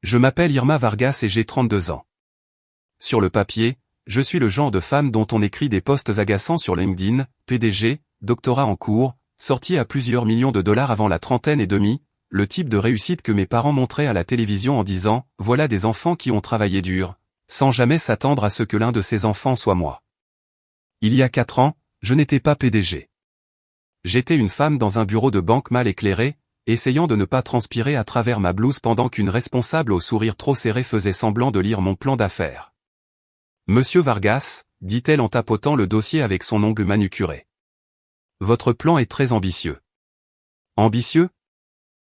Je m'appelle Irma Vargas et j'ai 32 ans. Sur le papier, je suis le genre de femme dont on écrit des posts agaçants sur LinkedIn, PDG, doctorat en cours, sorti à plusieurs millions de dollars avant la trentaine et demie, le type de réussite que mes parents montraient à la télévision en disant « Voilà des enfants qui ont travaillé dur », sans jamais s'attendre à ce que l'un de ces enfants soit moi. Il y a 4 ans, je n'étais pas PDG. J'étais une femme dans un bureau de banque mal éclairé, essayant de ne pas transpirer à travers ma blouse pendant qu'une responsable au sourire trop serré faisait semblant de lire mon plan d'affaires. « Monsieur Vargas », dit-elle en tapotant le dossier avec son ongle manucuré. « Votre plan est très ambitieux. » « Ambitieux ?»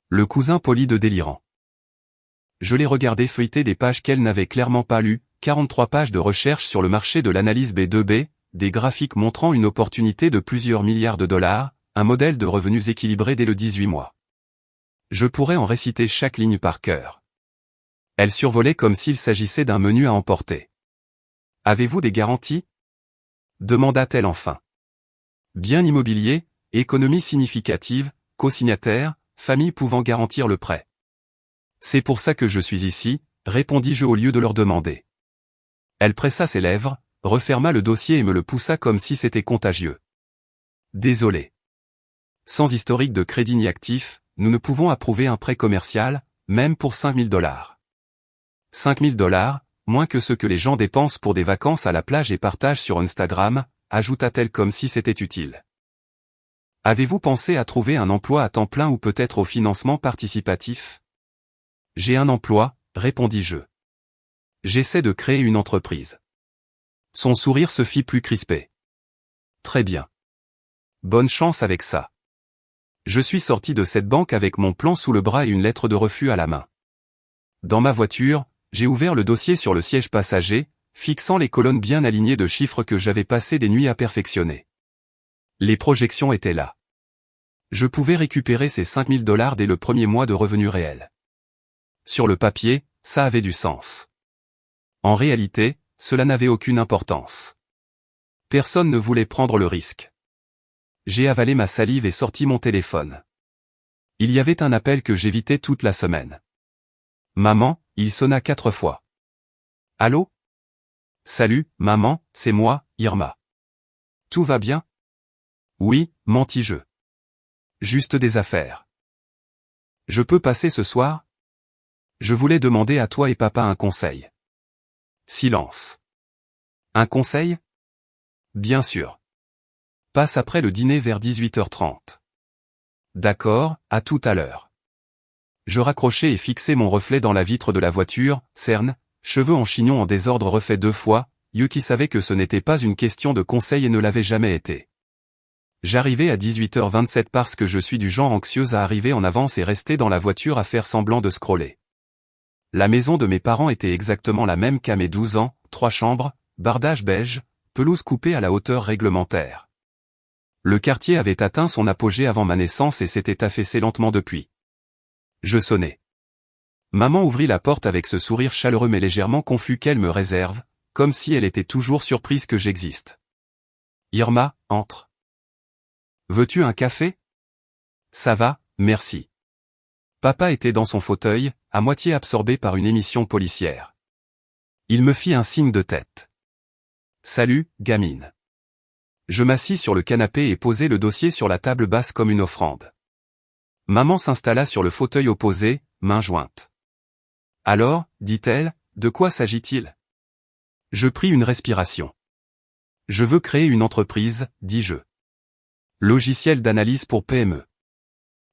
Le cousin poli de délirant. Je l'ai regardé feuilleter des pages qu'elle n'avait clairement pas lues, 43 pages de recherche sur le marché de l'analyse B2B, des graphiques montrant une opportunité de plusieurs milliards de dollars, un modèle de revenus équilibré dès le 18 mois. Je pourrais en réciter chaque ligne par cœur. Elle survolait comme s'il s'agissait d'un menu à emporter. « Avez-vous des garanties ?» demanda-t-elle enfin. « Bien immobilier, économie significative, co-signataire, famille pouvant garantir le prêt. »« C'est pour ça que je suis ici, » répondis-je au lieu de leur demander. Elle pressa ses lèvres, referma le dossier et me le poussa comme si c'était contagieux. « Désolé. Sans historique de crédit ni actif, nous ne pouvons approuver un prêt commercial, même pour 5 000 $. 5 000 $, moins que ce que les gens dépensent pour des vacances à la plage et partagent sur Instagram, ajouta-t-elle comme si c'était utile. Avez-vous pensé à trouver un emploi à temps plein ou peut-être au financement participatif? J'ai un emploi, répondis-je. J'essaie de créer une entreprise. Son sourire se fit plus crispé. Très bien. Bonne chance avec ça. Je suis sorti de cette banque avec mon plan sous le bras et une lettre de refus à la main. Dans ma voiture, j'ai ouvert le dossier sur le siège passager, fixant les colonnes bien alignées de chiffres que j'avais passé des nuits à perfectionner. Les projections étaient là. Je pouvais récupérer ces 5 000 $ dès le premier mois de revenus réels. Sur le papier, ça avait du sens. En réalité, cela n'avait aucune importance. Personne ne voulait prendre le risque. J'ai avalé ma salive et sorti mon téléphone. Il y avait un appel que j'évitais toute la semaine. Maman, il sonna 4 fois. Allô? Salut, maman, c'est moi, Irma. Tout va bien? Oui, mentis-je. Juste des affaires. Je peux passer ce soir? Je voulais demander à toi et papa un conseil. Silence. Un conseil? Bien sûr. Passe après le dîner vers 18h30. D'accord, à tout à l'heure. Je raccrochai et fixai mon reflet dans la vitre de la voiture, cerne, cheveux en chignon en désordre refait 2 fois, yeux qui savaient que ce n'était pas une question de conseil et ne l'avait jamais été. J'arrivai à 18h27 parce que je suis du genre anxieuse à arriver en avance et rester dans la voiture à faire semblant de scroller. La maison de mes parents était exactement la même qu'à mes 12 ans, 3 chambres, bardage beige, pelouse coupée à la hauteur réglementaire. Le quartier avait atteint son apogée avant ma naissance et s'était affaissé lentement depuis. Je sonnai. Maman ouvrit la porte avec ce sourire chaleureux mais légèrement confus qu'elle me réserve, comme si elle était toujours surprise que j'existe. Irma, entre. Veux-tu un café? Ça va, merci. Papa était dans son fauteuil, à moitié absorbé par une émission policière. Il me fit un signe de tête. Salut, gamine. Je m'assis sur le canapé et posai le dossier sur la table basse comme une offrande. Maman s'installa sur le fauteuil opposé, mains jointes. Alors, dit-elle, de quoi s'agit-il? Je pris une respiration. Je veux créer une entreprise, dis-je. Logiciel d'analyse pour PME.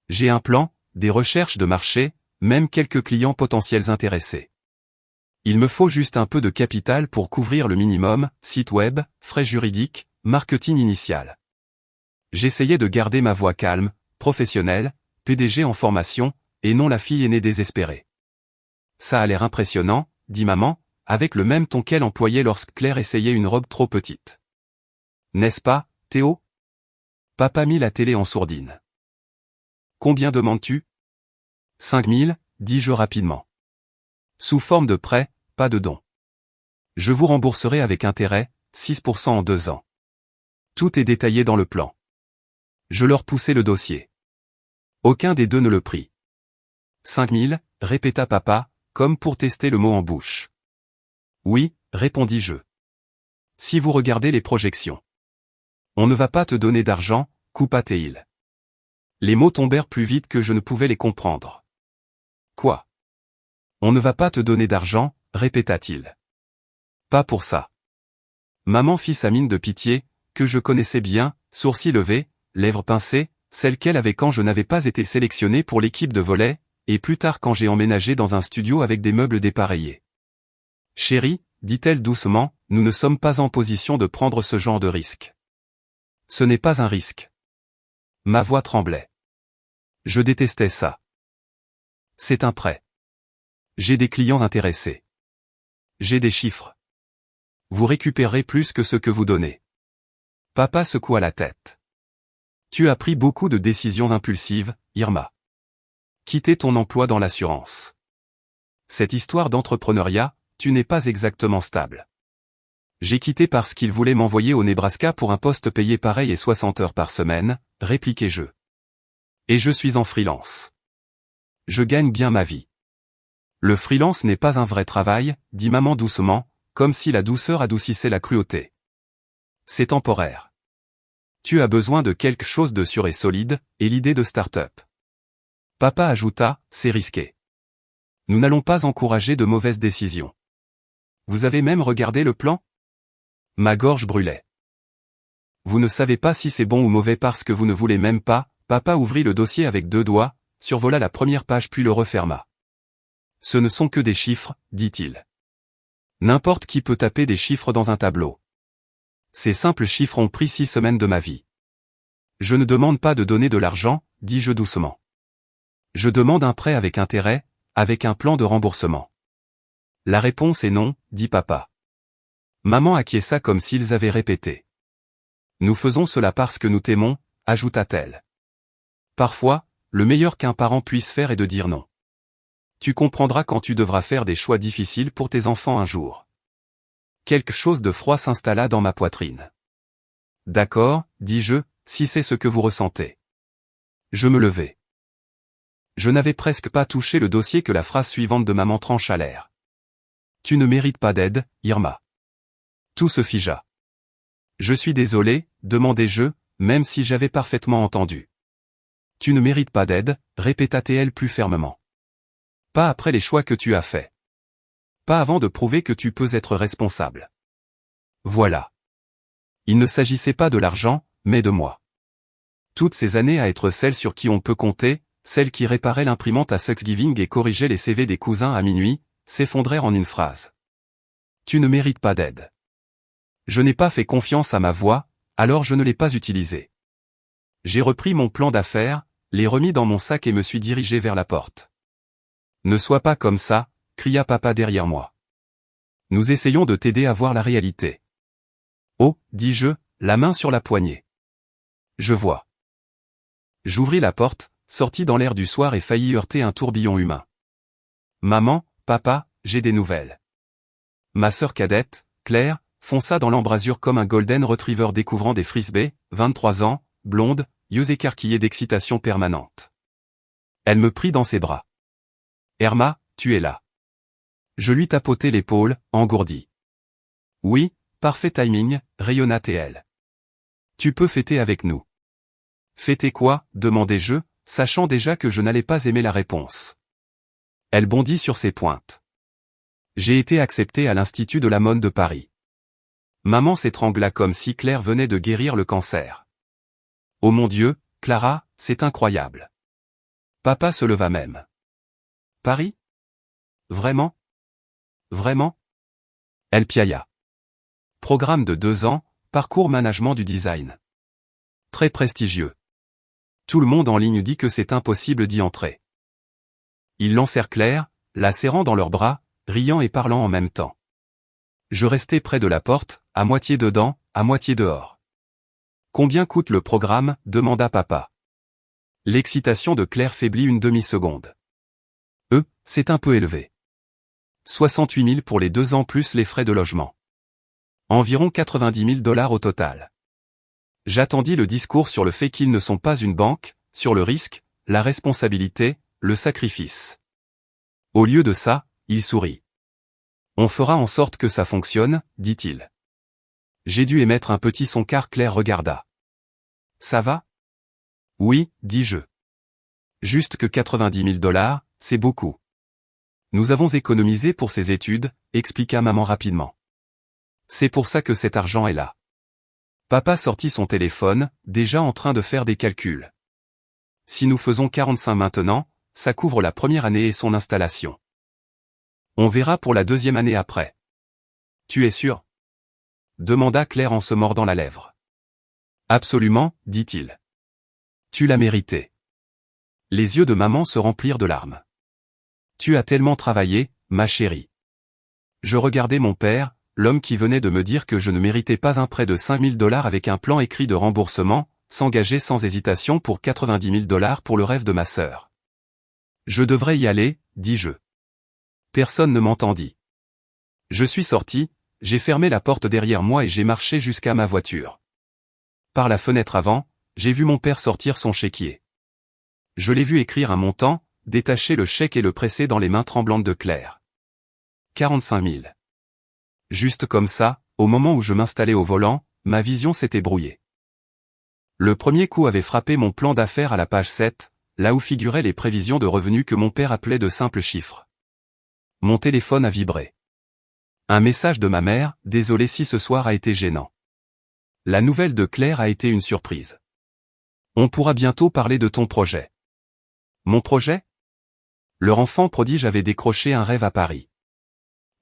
J'ai un plan, des recherches de marché, même quelques clients potentiels intéressés. Il me faut juste un peu de capital pour couvrir le minimum, site web, frais juridiques, marketing initial. J'essayais de garder ma voix calme, professionnelle, PDG en formation, et non la fille aînée désespérée. Ça a l'air impressionnant, dit maman, avec le même ton qu'elle employait lorsque Claire essayait une robe trop petite. N'est-ce pas, Théo? Papa mit la télé en sourdine. Combien demandes-tu? 5 000, dis-je rapidement. Sous forme de prêt, pas de don. Je vous rembourserai avec intérêt, 6% en 2 ans. Tout est détaillé dans le plan. Je leur poussai le dossier. Aucun des deux ne le prit. 5 000, répéta papa, comme pour tester le mot en bouche. Oui, répondis-je. Si vous regardez les projections. On ne va pas te donner d'argent, coupa-t-il. Les mots tombèrent plus vite que je ne pouvais les comprendre. Quoi? On ne va pas te donner d'argent, répéta-t-il. Pas pour ça. Maman fit sa mine de pitié, que je connaissais bien, sourcils levés, lèvres pincées, celle qu'elle avait quand je n'avais pas été sélectionné pour l'équipe de volley, et plus tard quand j'ai emménagé dans un studio avec des meubles dépareillés. Chérie, dit-elle doucement, nous ne sommes pas en position de prendre ce genre de risque. Ce n'est pas un risque. Ma voix tremblait. Je détestais ça. C'est un prêt. J'ai des clients intéressés. J'ai des chiffres. Vous récupérez plus que ce que vous donnez. Papa secoua la tête. Tu as pris beaucoup de décisions impulsives, Irma. Quitter ton emploi dans l'assurance. Cette histoire d'entrepreneuriat, tu n'es pas exactement stable. J'ai quitté parce qu'il voulait m'envoyer au Nebraska pour un poste payé pareil et 60 heures par semaine, répliquai-je. Et je suis en freelance. Je gagne bien ma vie. Le freelance n'est pas un vrai travail, dit maman doucement, comme si la douceur adoucissait la cruauté. C'est temporaire. Tu as besoin de quelque chose de sûr et solide, et l'idée de start-up. Papa ajouta, c'est risqué. Nous n'allons pas encourager de mauvaises décisions. Vous avez même regardé le plan? Ma gorge brûlait. Vous ne savez pas si c'est bon ou mauvais parce que vous ne voulez même pas. Papa ouvrit le dossier avec 2 doigts, survola la première page puis le referma. Ce ne sont que des chiffres, dit-il. N'importe qui peut taper des chiffres dans un tableau. Ces simples chiffres ont pris 6 semaines de ma vie. Je ne demande pas de donner de l'argent, dis-je doucement. Je demande un prêt avec intérêt, avec un plan de remboursement. La réponse est non, dit papa. Maman acquiesça comme s'ils avaient répété. Nous faisons cela parce que nous t'aimons, ajouta-t-elle. Parfois, le meilleur qu'un parent puisse faire est de dire non. Tu comprendras quand tu devras faire des choix difficiles pour tes enfants un jour. Quelque chose de froid s'installa dans ma poitrine. D'accord, dis-je, si c'est ce que vous ressentez. Je me levai. Je n'avais presque pas touché le dossier que la phrase suivante de maman trancha l'air. Tu ne mérites pas d'aide, Irma. Tout se figea. Je suis désolé, demandai-je, même si j'avais parfaitement entendu. Tu ne mérites pas d'aide, répéta-t-elle plus fermement. Pas après les choix que tu as faits. Pas avant de prouver que tu peux être responsable. Voilà. Il ne s'agissait pas de l'argent, mais de moi. Toutes ces années à être celle sur qui on peut compter, celle qui réparait l'imprimante à Thanksgiving et corrigeait les CV des cousins à minuit, s'effondrèrent en une phrase. Tu ne mérites pas d'aide. Je n'ai pas fait confiance à ma voix, alors je ne l'ai pas utilisée. J'ai repris mon plan d'affaires, l'ai remis dans mon sac et me suis dirigé vers la porte. Ne sois pas comme ça, cria papa derrière moi. Nous essayons de t'aider à voir la réalité. Oh, dis-je, la main sur la poignée. Je vois. J'ouvris la porte, sortis dans l'air du soir et faillis heurter un tourbillon humain. Maman, papa, j'ai des nouvelles. Ma sœur cadette, Claire, fonça dans l'embrasure comme un golden retriever découvrant des frisbees, 23 ans, blonde, yeux écarquillés d'excitation permanente. Elle me prit dans ses bras. Irma, tu es là. Je lui tapotai l'épaule, engourdi. Oui, parfait timing, rayonna TL. Tu peux fêter avec nous. Fêter quoi, demandai-je, sachant déjà que je n'allais pas aimer la réponse. Elle bondit sur ses pointes. J'ai été accepté à l'Institut de la mode de Paris. Maman s'étrangla comme si Claire venait de guérir le cancer. Oh mon Dieu, Clara, c'est incroyable. Papa se leva même. Paris? Vraiment? Vraiment? Elle piailla. Programme de 2 ans, parcours management du design. Très prestigieux. Tout le monde en ligne dit que c'est impossible d'y entrer. Ils lancèrent Claire, la serrant dans leurs bras, riant et parlant en même temps. Je restai près de la porte, à moitié dedans, à moitié dehors. Combien coûte le programme, demanda papa. L'excitation de Claire faiblit une demi-seconde. C'est un peu élevé. 68 000 pour les 2 ans plus les frais de logement. Environ 90 000 $ au total. J'attendis le discours sur le fait qu'ils ne sont pas une banque, sur le risque, la responsabilité, le sacrifice. Au lieu de ça, il sourit. On fera en sorte que ça fonctionne, dit-il. J'ai dû émettre un petit son car Claire regarda. Ça va? Oui, dis-je. Juste que 90 000 $, c'est beaucoup. Nous avons économisé pour ces études, expliqua maman rapidement. C'est pour ça que cet argent est là. Papa sortit son téléphone, déjà en train de faire des calculs. Si nous faisons 45 maintenant, ça couvre la première année et son installation. On verra pour la deuxième année après. Tu es sûr? Demanda Claire en se mordant la lèvre. Absolument, dit-il. Tu l'as mérité. Les yeux de maman se remplirent de larmes. Tu as tellement travaillé, ma chérie. Je regardais mon père, l'homme qui venait de me dire que je ne méritais pas un prêt de 5 000 $ avec un plan écrit de remboursement, s'engager sans hésitation pour 90 000 $ pour le rêve de ma sœur. Je devrais y aller, dis-je. Personne ne m'entendit. Je suis sorti, j'ai fermé la porte derrière moi et j'ai marché jusqu'à ma voiture. Par la fenêtre avant, j'ai vu mon père sortir son chéquier. Je l'ai vu écrire un montant, détacher le chèque et le presser dans les mains tremblantes de Claire. 45 000. Juste comme ça, au moment où je m'installais au volant, ma vision s'était brouillée. Le premier coup avait frappé mon plan d'affaires à la page 7, là où figuraient les prévisions de revenus que mon père appelait de simples chiffres. Mon téléphone a vibré. Un message de ma mère, désolé si ce soir a été gênant. La nouvelle de Claire a été une surprise. On pourra bientôt parler de ton projet. Mon projet? Leur enfant prodige avait décroché un rêve à Paris.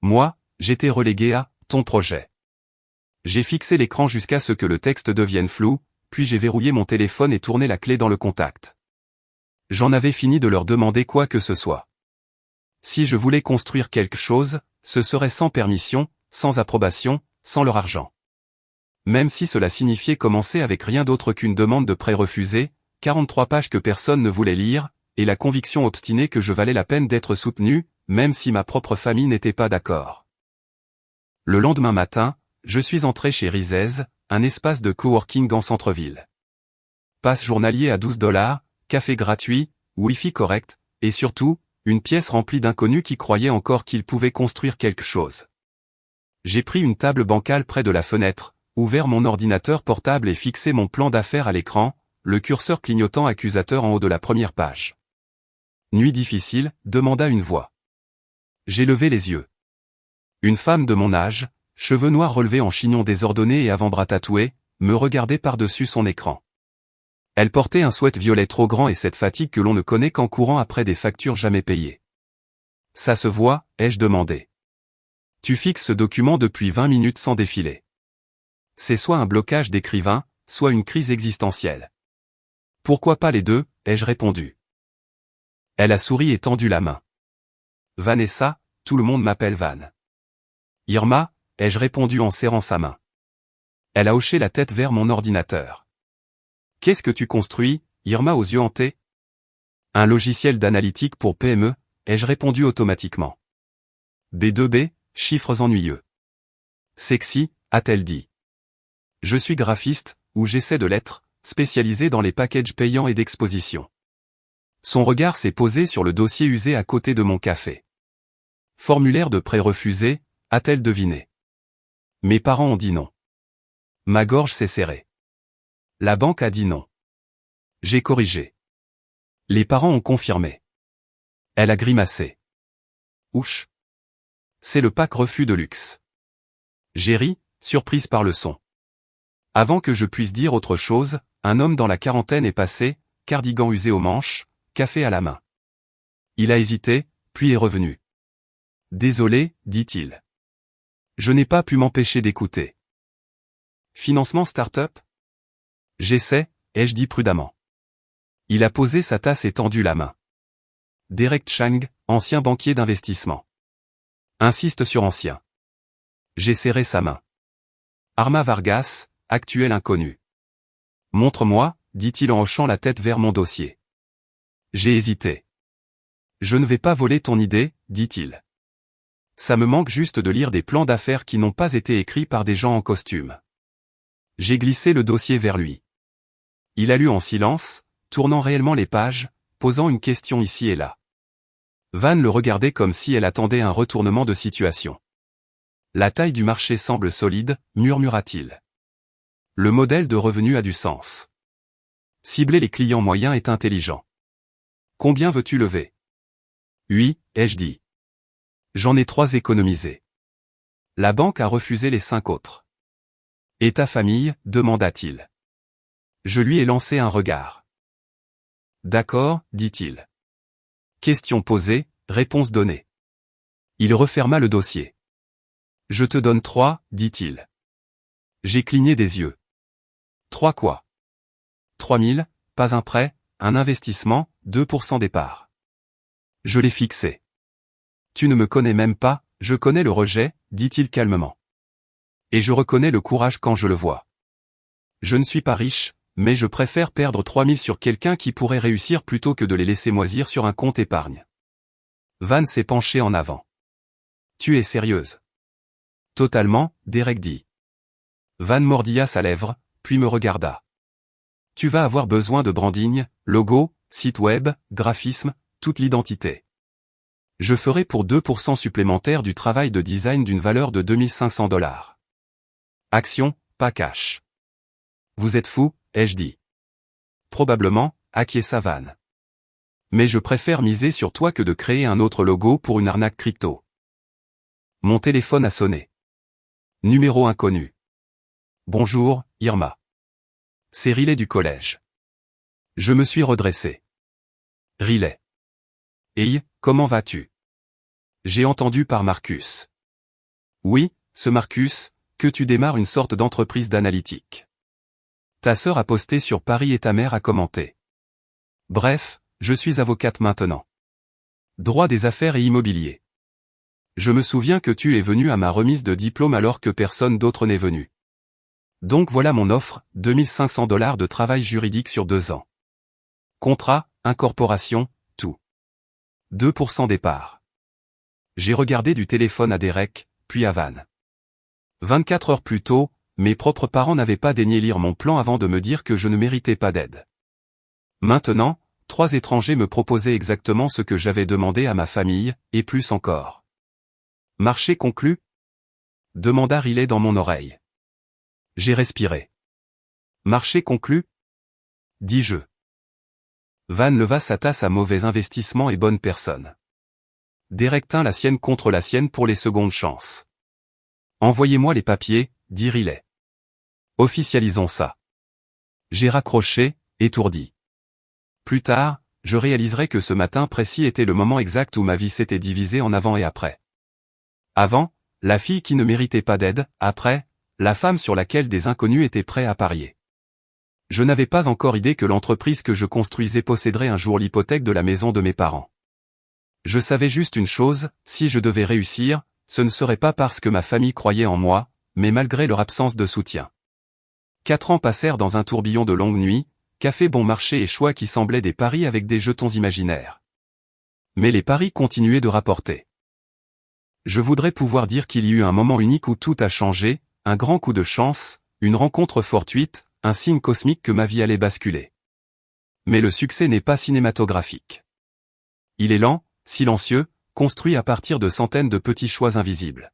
Moi, j'étais relégué à « ton projet ». J'ai fixé l'écran jusqu'à ce que le texte devienne flou, puis j'ai verrouillé mon téléphone et tourné la clé dans le contact. J'en avais fini de leur demander quoi que ce soit. Si je voulais construire quelque chose, ce serait sans permission, sans approbation, sans leur argent. Même si cela signifiait commencer avec rien d'autre qu'une demande de prêt refusée, 43 pages que personne ne voulait lire, et la conviction obstinée que je valais la peine d'être soutenu, même si ma propre famille n'était pas d'accord. Le lendemain matin, je suis entré chez Rizez, un espace de coworking en centre-ville. Passe journalier à 12 $, café gratuit, Wi-Fi correct, et surtout, une pièce remplie d'inconnus qui croyaient encore qu'ils pouvaient construire quelque chose. J'ai pris une table bancale près de la fenêtre, ouvert mon ordinateur portable et fixé mon plan d'affaires à l'écran, le curseur clignotant accusateur en haut de la première page. Nuit difficile, demanda une voix. J'ai levé les yeux. Une femme de mon âge, cheveux noirs relevés en chignon désordonné et avant-bras tatoués, me regardait par-dessus son écran. Elle portait un sweat violet trop grand et cette fatigue que l'on ne connaît qu'en courant après des factures jamais payées. Ça se voit, ai-je demandé. Tu fixes ce document depuis 20 minutes sans défiler. C'est soit un blocage d'écrivain, soit une crise existentielle. Pourquoi pas les deux, ai-je répondu. Elle a souri et tendu la main. Vanessa, tout le monde m'appelle Van. Irma, ai-je répondu en serrant sa main. Elle a hoché la tête vers mon ordinateur. Qu'est-ce que tu construis, Irma aux yeux hantés? Un logiciel d'analytique pour PME, ai-je répondu automatiquement. B2B, chiffres ennuyeux. Sexy, a-t-elle dit. Je suis graphiste, ou j'essaie de l'être, spécialisé dans les packages payants et d'exposition. Son regard s'est posé sur le dossier usé à côté de mon café. Formulaire de prêt refusé, a-t-elle deviné. Mes parents ont dit non. Ma gorge s'est serrée. La banque a dit non. J'ai corrigé. Les parents ont confirmé. Elle a grimacé. Ouch. C'est le pack refus de luxe. J'ai ri, surprise par le son. Avant que je puisse dire autre chose, un homme dans la quarantaine est passé, cardigan usé aux manches, café à la main. Il a hésité, puis est revenu. Désolé, dit-il. Je n'ai pas pu m'empêcher d'écouter. Financement start-up? J'essaie, ai-je dit prudemment. Il a posé sa tasse et tendu la main. Derek Chang, ancien banquier d'investissement. Insiste sur ancien. J'ai serré sa main. Arma Vargas, actuel inconnu. Montre-moi, dit-il en hochant la tête vers mon dossier. J'ai hésité. Je ne vais pas voler ton idée, dit-il. Ça me manque juste de lire des plans d'affaires qui n'ont pas été écrits par des gens en costume. J'ai glissé le dossier vers lui. Il a lu en silence, tournant réellement les pages, posant une question ici et là. Van le regardait comme si elle attendait un retournement de situation. La taille du marché semble solide, murmura-t-il. Le modèle de revenu a du sens. Cibler les clients moyens est intelligent. Combien veux-tu lever? 8, ai-je dit. J'en ai 3 économisés. La banque a refusé les 5 autres. Et ta famille, demanda-t-il. Je lui ai lancé un regard. D'accord, dit-il. Question posée, réponse donnée. Il referma le dossier. Je te donne 3, dit-il. J'ai cligné des yeux. 3 quoi? 3000, pas un prêt, un investissement, 2% départ. Je l'ai fixé. Tu ne me connais même pas, je connais le rejet, dit-il calmement. Et je reconnais le courage quand je le vois. Je ne suis pas riche, mais je préfère perdre 3000 sur quelqu'un qui pourrait réussir plutôt que de les laisser moisir sur un compte épargne. Van s'est penché en avant. Tu es sérieuse? Totalement, Derek dit. Van mordilla sa lèvre, puis me regarda. Tu vas avoir besoin de branding, logo, site web, graphisme, toute l'identité. Je ferai pour 2% supplémentaire du travail de design d'une valeur de $2500. Action, pas cash. Vous êtes fou, ai-je dit. Probablement, acquiesça Van. Mais je préfère miser sur toi que de créer un autre logo pour une arnaque crypto. Mon téléphone a sonné. Numéro inconnu. Bonjour, Irma. C'est Riley du collège. Je me suis redressé. Riley. Hey, comment vas-tu? J'ai entendu par Marcus. Oui, ce Marcus, que tu démarres une sorte d'entreprise d'analytique. Ta sœur a posté sur Paris et ta mère a commenté. Bref, je suis avocate maintenant. Droit des affaires et immobilier. Je me souviens que tu es venu à ma remise de diplôme alors que personne d'autre n'est venu. Donc voilà mon offre, $2500 de travail juridique sur 2 ans. Contrat, incorporation, tout. 2% départ. J'ai regardé du téléphone à Derek, puis à Van. 24 heures plus tôt, mes propres parents n'avaient pas daigné lire mon plan avant de me dire que je ne méritais pas d'aide. Maintenant, 3 étrangers me proposaient exactement ce que j'avais demandé à ma famille, et plus encore. Marché conclu? Demanda Riley dans mon oreille. J'ai respiré. Marché conclu? Dis-je. Van leva sa tasse à mauvais investissement et bonne personne. Derek tint la sienne contre la sienne pour les secondes chances. Envoyez-moi les papiers, dit Riley. Officialisons ça. J'ai raccroché, étourdi. Plus tard, je réaliserai que ce matin précis était le moment exact où ma vie s'était divisée en avant et après. Avant, la fille qui ne méritait pas d'aide, après, la femme sur laquelle des inconnus étaient prêts à parier. Je n'avais pas encore idée que l'entreprise que je construisais posséderait un jour l'hypothèque de la maison de mes parents. Je savais juste une chose, si je devais réussir, ce ne serait pas parce que ma famille croyait en moi, mais malgré leur absence de soutien. 4 ans passèrent dans un tourbillon de longues nuits, café bon marché et choix qui semblaient des paris avec des jetons imaginaires. Mais les paris continuaient de rapporter. Je voudrais pouvoir dire qu'il y eut un moment unique où tout a changé, un grand coup de chance, une rencontre fortuite, un signe cosmique que ma vie allait basculer. Mais le succès n'est pas cinématographique. Il est lent, silencieux, construit à partir de centaines de petits choix invisibles.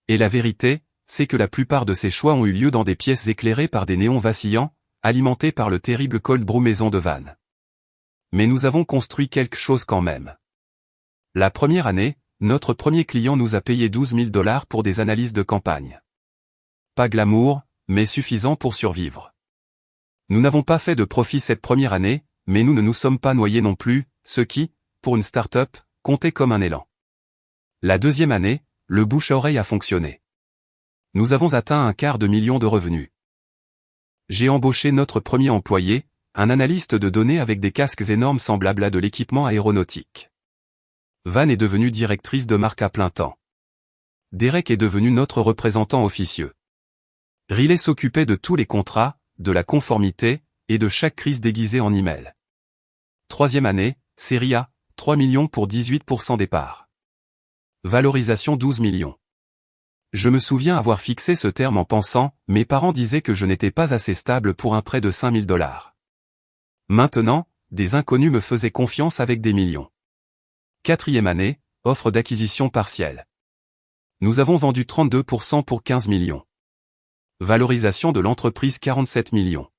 Et la vérité, c'est que la plupart de ces choix ont eu lieu dans des pièces éclairées par des néons vacillants, alimentés par le terrible cold brew maison de Van. Mais nous avons construit quelque chose quand même. La première année, notre premier client nous a payé $12 000 pour des analyses de campagne. Pas glamour, mais suffisant pour survivre. Nous n'avons pas fait de profit cette première année, mais nous ne nous sommes pas noyés non plus, ce qui, pour une start-up, comptait comme un élan. La deuxième année, le bouche à oreille a fonctionné. Nous avons atteint $250 000 de revenus. J'ai embauché notre premier employé, un analyste de données avec des casques énormes semblables à de l'équipement aéronautique. Van est devenue directrice de marque à plein temps. Derek est devenu notre représentant officieux. Riley s'occupait de tous les contrats, de la conformité, et de chaque crise déguisée en email. Troisième année, série A, 3 millions pour 18% départ. Valorisation 12 millions. Je me souviens avoir fixé ce terme en pensant, mes parents disaient que je n'étais pas assez stable pour un prêt de $5000. Maintenant, des inconnus me faisaient confiance avec des millions. 4e année, offre d'acquisition partielle. Nous avons vendu 32% pour 15 millions. Valorisation de l'entreprise 47 millions.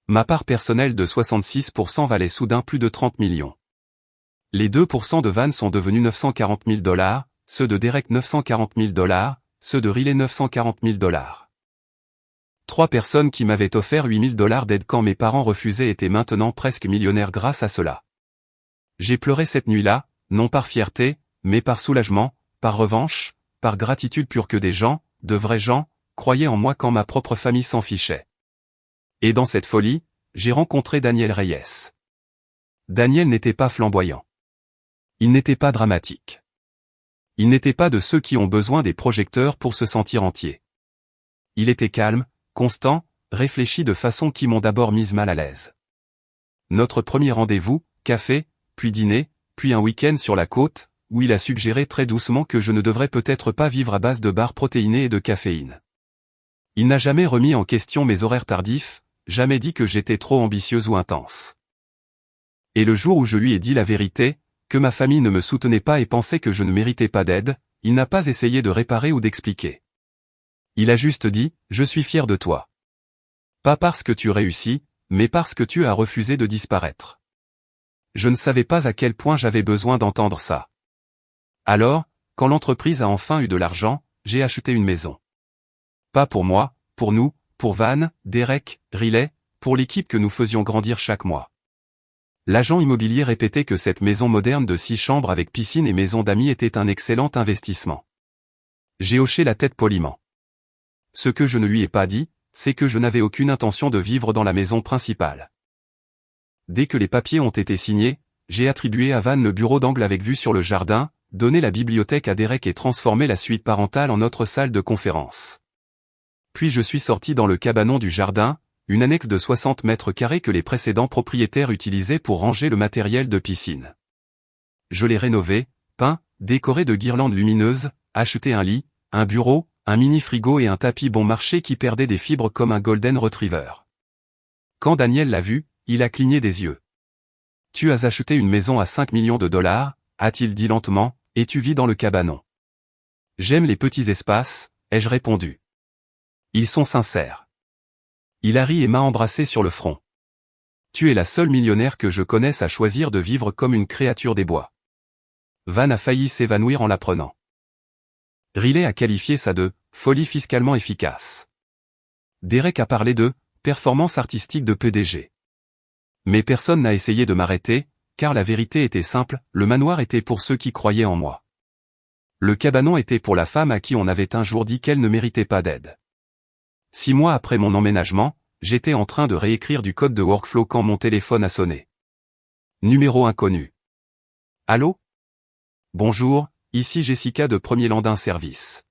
Ma part personnelle de 66% valait soudain plus de 30 millions. Les 2% de Van sont devenus 940 000 $, ceux de Derek 940 000 $, ceux de Riley 940 000 $. 3 personnes qui m'avaient offert 8 000 $ d'aide quand mes parents refusaient étaient maintenant presque millionnaires grâce à cela. J'ai pleuré cette nuit-là, non par fierté, mais par soulagement, par revanche, par gratitude pure que des gens, de vrais gens, croyaient en moi quand ma propre famille s'en fichait. Et dans cette folie, j'ai rencontré Daniel Reyes. Daniel n'était pas flamboyant. Il n'était pas dramatique. Il n'était pas de ceux qui ont besoin des projecteurs pour se sentir entier. Il était calme, constant, réfléchi de façon qui m'ont d'abord mise mal à l'aise. Notre premier rendez-vous, café, puis dîner, puis un week-end sur la côte, où il a suggéré très doucement que je ne devrais peut-être pas vivre à base de barres protéinées et de caféine. Il n'a jamais remis en question mes horaires tardifs, jamais dit que j'étais trop ambitieuse ou intense. Et le jour où je lui ai dit la vérité, que ma famille ne me soutenait pas et pensait que je ne méritais pas d'aide, il n'a pas essayé de réparer ou d'expliquer. Il a juste dit, je suis fier de toi. Pas parce que tu réussis, mais parce que tu as refusé de disparaître. Je ne savais pas à quel point j'avais besoin d'entendre ça. Alors, quand l'entreprise a enfin eu de l'argent, j'ai acheté une maison. Pas pour moi, pour nous, pour Van, Derek, Riley, pour l'équipe que nous faisions grandir chaque mois. L'agent immobilier répétait que cette maison moderne de 6 chambres avec piscine et maison d'amis était un excellent investissement. J'ai hoché la tête poliment. Ce que je ne lui ai pas dit, c'est que je n'avais aucune intention de vivre dans la maison principale. Dès que les papiers ont été signés, j'ai attribué à Van le bureau d'angle avec vue sur le jardin, donné la bibliothèque à Derek et transformé la suite parentale en notre salle de conférence. Puis je suis sorti dans le cabanon du jardin, une annexe de 60 mètres carrés que les précédents propriétaires utilisaient pour ranger le matériel de piscine. Je l'ai rénové, peint, décoré de guirlandes lumineuses, acheté un lit, un bureau, un mini-frigo et un tapis bon marché qui perdait des fibres comme un Golden Retriever. Quand Daniel l'a vu, il a cligné des yeux. « Tu as acheté une maison à 5 millions de $, a-t-il dit lentement, et tu vis dans le cabanon. »« J'aime les petits espaces, ai-je répondu. Ils sont sincères. » Il a ri et m'a embrassé sur le front. « Tu es la seule millionnaire que je connaisse à choisir de vivre comme une créature des bois. » Van a failli s'évanouir en l'apprenant. Riley a qualifié ça de « folie fiscalement efficace ». Derek a parlé de « performance artistique de PDG ». Mais personne n'a essayé de m'arrêter, car la vérité était simple, le manoir était pour ceux qui croyaient en moi. Le cabanon était pour la femme à qui on avait un jour dit qu'elle ne méritait pas d'aide. 6 mois après mon emménagement, j'étais en train de réécrire du code de workflow quand mon téléphone a sonné. Numéro inconnu. Allô? Bonjour, ici Jessica de Premier Landin Service.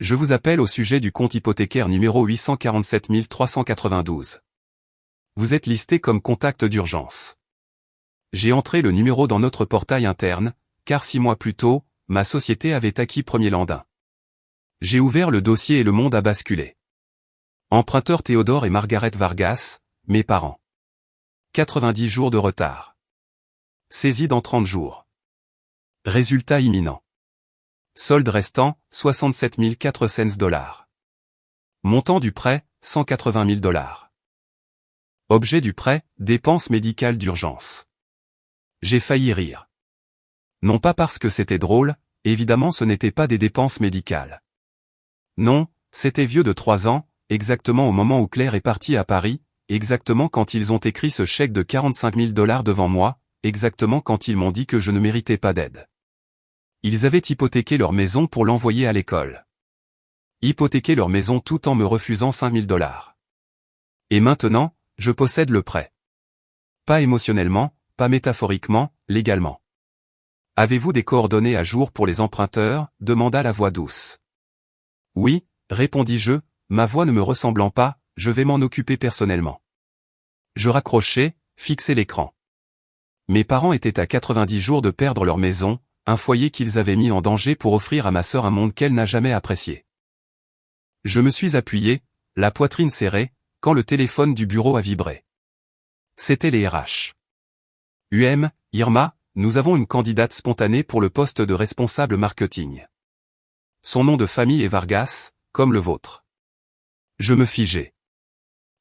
Je vous appelle au sujet du compte hypothécaire numéro 847 392. Vous êtes listé comme contact d'urgence. J'ai entré le numéro dans notre portail interne, car 6 mois plus tôt, ma société avait acquis Premier Landin. J'ai ouvert le dossier et le monde a basculé. Emprunteur Théodore et Margaret Vargas, mes parents. 90 jours de retard. Saisie dans 30 jours. Résultat imminent. Solde restant, 67 400 $. Montant du prêt, 180 000 $. Objet du prêt, dépenses médicales d'urgence. J'ai failli rire. Non pas parce que c'était drôle, évidemment ce n'était pas des dépenses médicales. Non, c'était vieux de 3 ans, exactement au moment où Claire est partie à Paris, exactement quand ils ont écrit ce chèque de 45 000 $ devant moi, exactement quand ils m'ont dit que je ne méritais pas d'aide. Ils avaient hypothéqué leur maison pour l'envoyer à l'école. Hypothéqué leur maison tout en me refusant 5 000 $. Et maintenant, je possède le prêt. Pas émotionnellement, pas métaphoriquement, légalement. Avez-vous des coordonnées à jour pour les emprunteurs? Demanda la voix douce. Oui, répondis-je, ma voix ne me ressemblant pas, je vais m'en occuper personnellement. Je raccrochai, fixai l'écran. Mes parents étaient à 90 jours de perdre leur maison, un foyer qu'ils avaient mis en danger pour offrir à ma sœur un monde qu'elle n'a jamais apprécié. Je me suis appuyé, la poitrine serrée, quand le téléphone du bureau a vibré. C'était les RH. Irma, nous avons une candidate spontanée pour le poste de responsable marketing. Son nom de famille est Vargas, comme le vôtre. Je me figeai.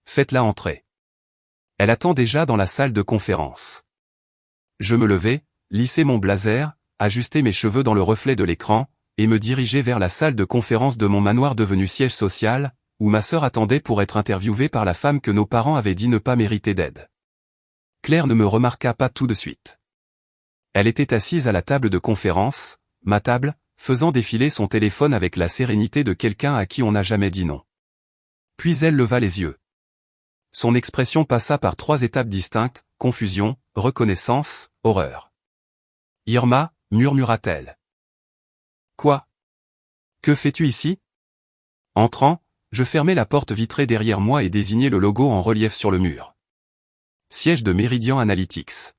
Faites-la entrer. Elle attend déjà dans la salle de conférence. Je me levai, lissai mon blazer, ajustai mes cheveux dans le reflet de l'écran, et me dirigeai vers la salle de conférence de mon manoir devenu siège social, où ma sœur attendait pour être interviewée par la femme que nos parents avaient dit ne pas mériter d'aide. Claire ne me remarqua pas tout de suite. Elle était assise à la table de conférence, ma table, faisant défiler son téléphone avec la sérénité de quelqu'un à qui on n'a jamais dit non. Puis elle leva les yeux. Son expression passa par 3 étapes distinctes, confusion, reconnaissance, horreur. « Irma » murmura-t-elle. « Quoi ? Que fais-tu ici ?» Entrant, je fermai la porte vitrée derrière moi et désignai le logo en relief sur le mur. Siège de Meridian Analytics.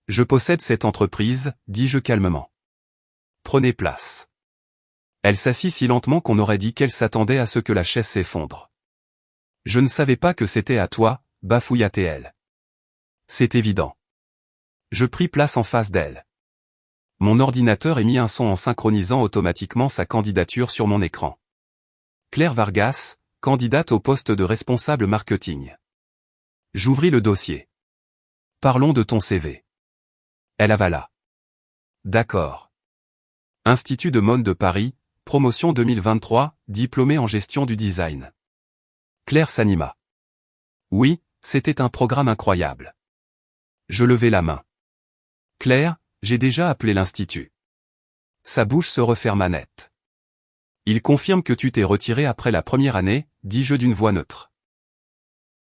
Je possède cette entreprise, dis-je calmement. Prenez place. Elle s'assit si lentement qu'on aurait dit qu'elle s'attendait à ce que la chaise s'effondre. Je ne savais pas que c'était à toi, bafouilla-t-elle. C'est évident. Je pris place en face d'elle. Mon ordinateur émit un son en synchronisant automatiquement sa candidature sur mon écran. Claire Vargas, candidate au poste de responsable marketing. J'ouvris le dossier. Parlons de ton CV. Elle avala. D'accord. Institut de mode de Paris, promotion 2023, diplômée en gestion du design. Claire s'anima. Oui, c'était un programme incroyable. Je levai la main. Claire, j'ai déjà appelé l'institut. Sa bouche se referma net. Il confirme que tu t'es retiré après la première année, dis-je d'une voix neutre.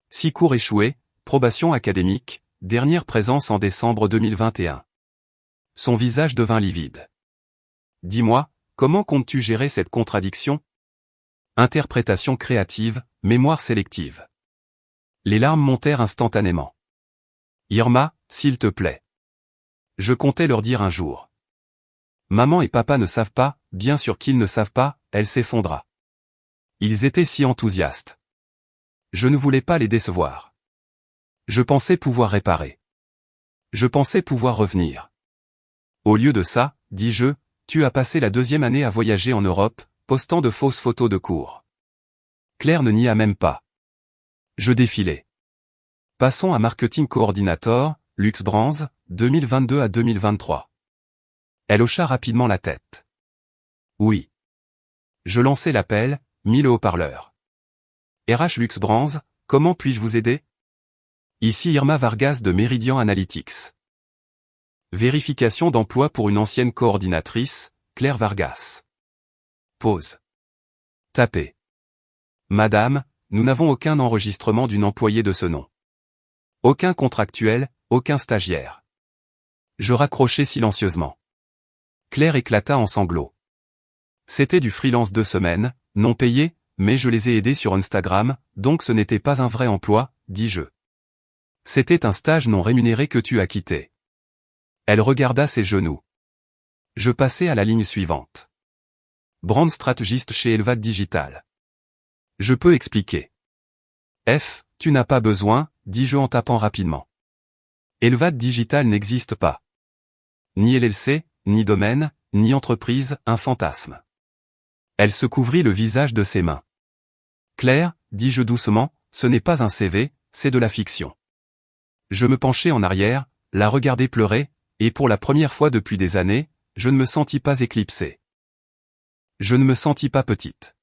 6 cours échoués, probation académique, dernière présence en décembre 2021. Son visage devint livide. Dis-moi, comment comptes-tu gérer cette contradiction ? Interprétation créative, mémoire sélective. Les larmes montèrent instantanément. Irma, s'il te plaît. Je comptais leur dire un jour. Maman et papa ne savent pas, bien sûr qu'ils ne savent pas, elle s'effondra. Ils étaient si enthousiastes. Je ne voulais pas les décevoir. Je pensais pouvoir réparer. Je pensais pouvoir revenir. Au lieu de ça, dis-je, tu as passé la 2e année à voyager en Europe, postant de fausses photos de cours. Claire ne nia même pas. Je défilai. Passons à Marketing Coordinator, Luxe Brands, 2022 à 2023. Elle hocha rapidement la tête. Oui. Je lançai l'appel, mis le haut-parleur. RH Luxe Brands, comment puis-je vous aider ? Ici Irma Vargas de Meridian Analytics. Vérification d'emploi pour une ancienne coordinatrice, Claire Vargas. Pause. Tapez. Madame, nous n'avons aucun enregistrement d'une employée de ce nom. Aucun contractuel, aucun stagiaire. Je raccrochai silencieusement. Claire éclata en sanglots. C'était du freelance 2 semaines, non payé, mais je les ai aidés sur Instagram, donc ce n'était pas un vrai emploi, dis-je. C'était un stage non rémunéré que tu as quitté. Elle regarda ses genoux. Je passai à la ligne suivante. Brand stratégiste chez Elvad Digital. Je peux expliquer. F, tu n'as pas besoin, dis-je en tapant rapidement. Elvad Digital n'existe pas. Ni LLC, ni domaine, ni entreprise, un fantasme. Elle se couvrit le visage de ses mains. Claire, dis-je doucement, ce n'est pas un CV, c'est de la fiction. Je me penchai en arrière, la regardai pleurer, et pour la première fois depuis des années, je ne me sentis pas éclipsé. Je ne me sentis pas petite.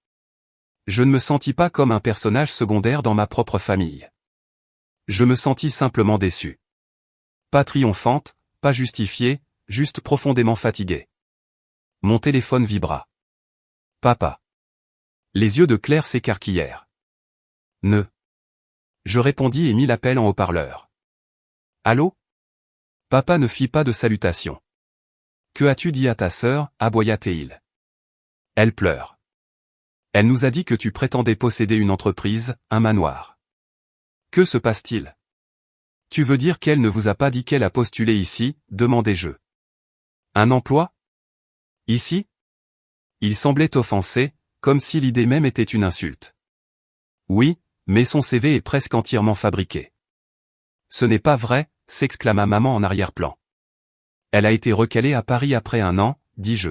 Je ne me sentis pas comme un personnage secondaire dans ma propre famille. Je me sentis simplement déçu. Pas triomphante, pas justifiée, juste profondément fatiguée. Mon téléphone vibra. Papa. Les yeux de Claire s'écarquillèrent. Ne. Je répondis et mis l'appel en haut-parleur. Allô ? Papa ne fit pas de salutation. Que as-tu dit à ta sœur, aboya-t-il. Elle pleure. Elle nous a dit que tu prétendais posséder une entreprise, un manoir. Que se passe-t-il ? Tu veux dire qu'elle ne vous a pas dit qu'elle a postulé ici, demandai-je. Un emploi ? Ici ? Il semblait offensé, comme si l'idée même était une insulte. Oui, mais son CV est presque entièrement fabriqué. Ce n'est pas vrai, s'exclama maman en arrière-plan. Elle a été recalée à Paris après 1 an, dis-je.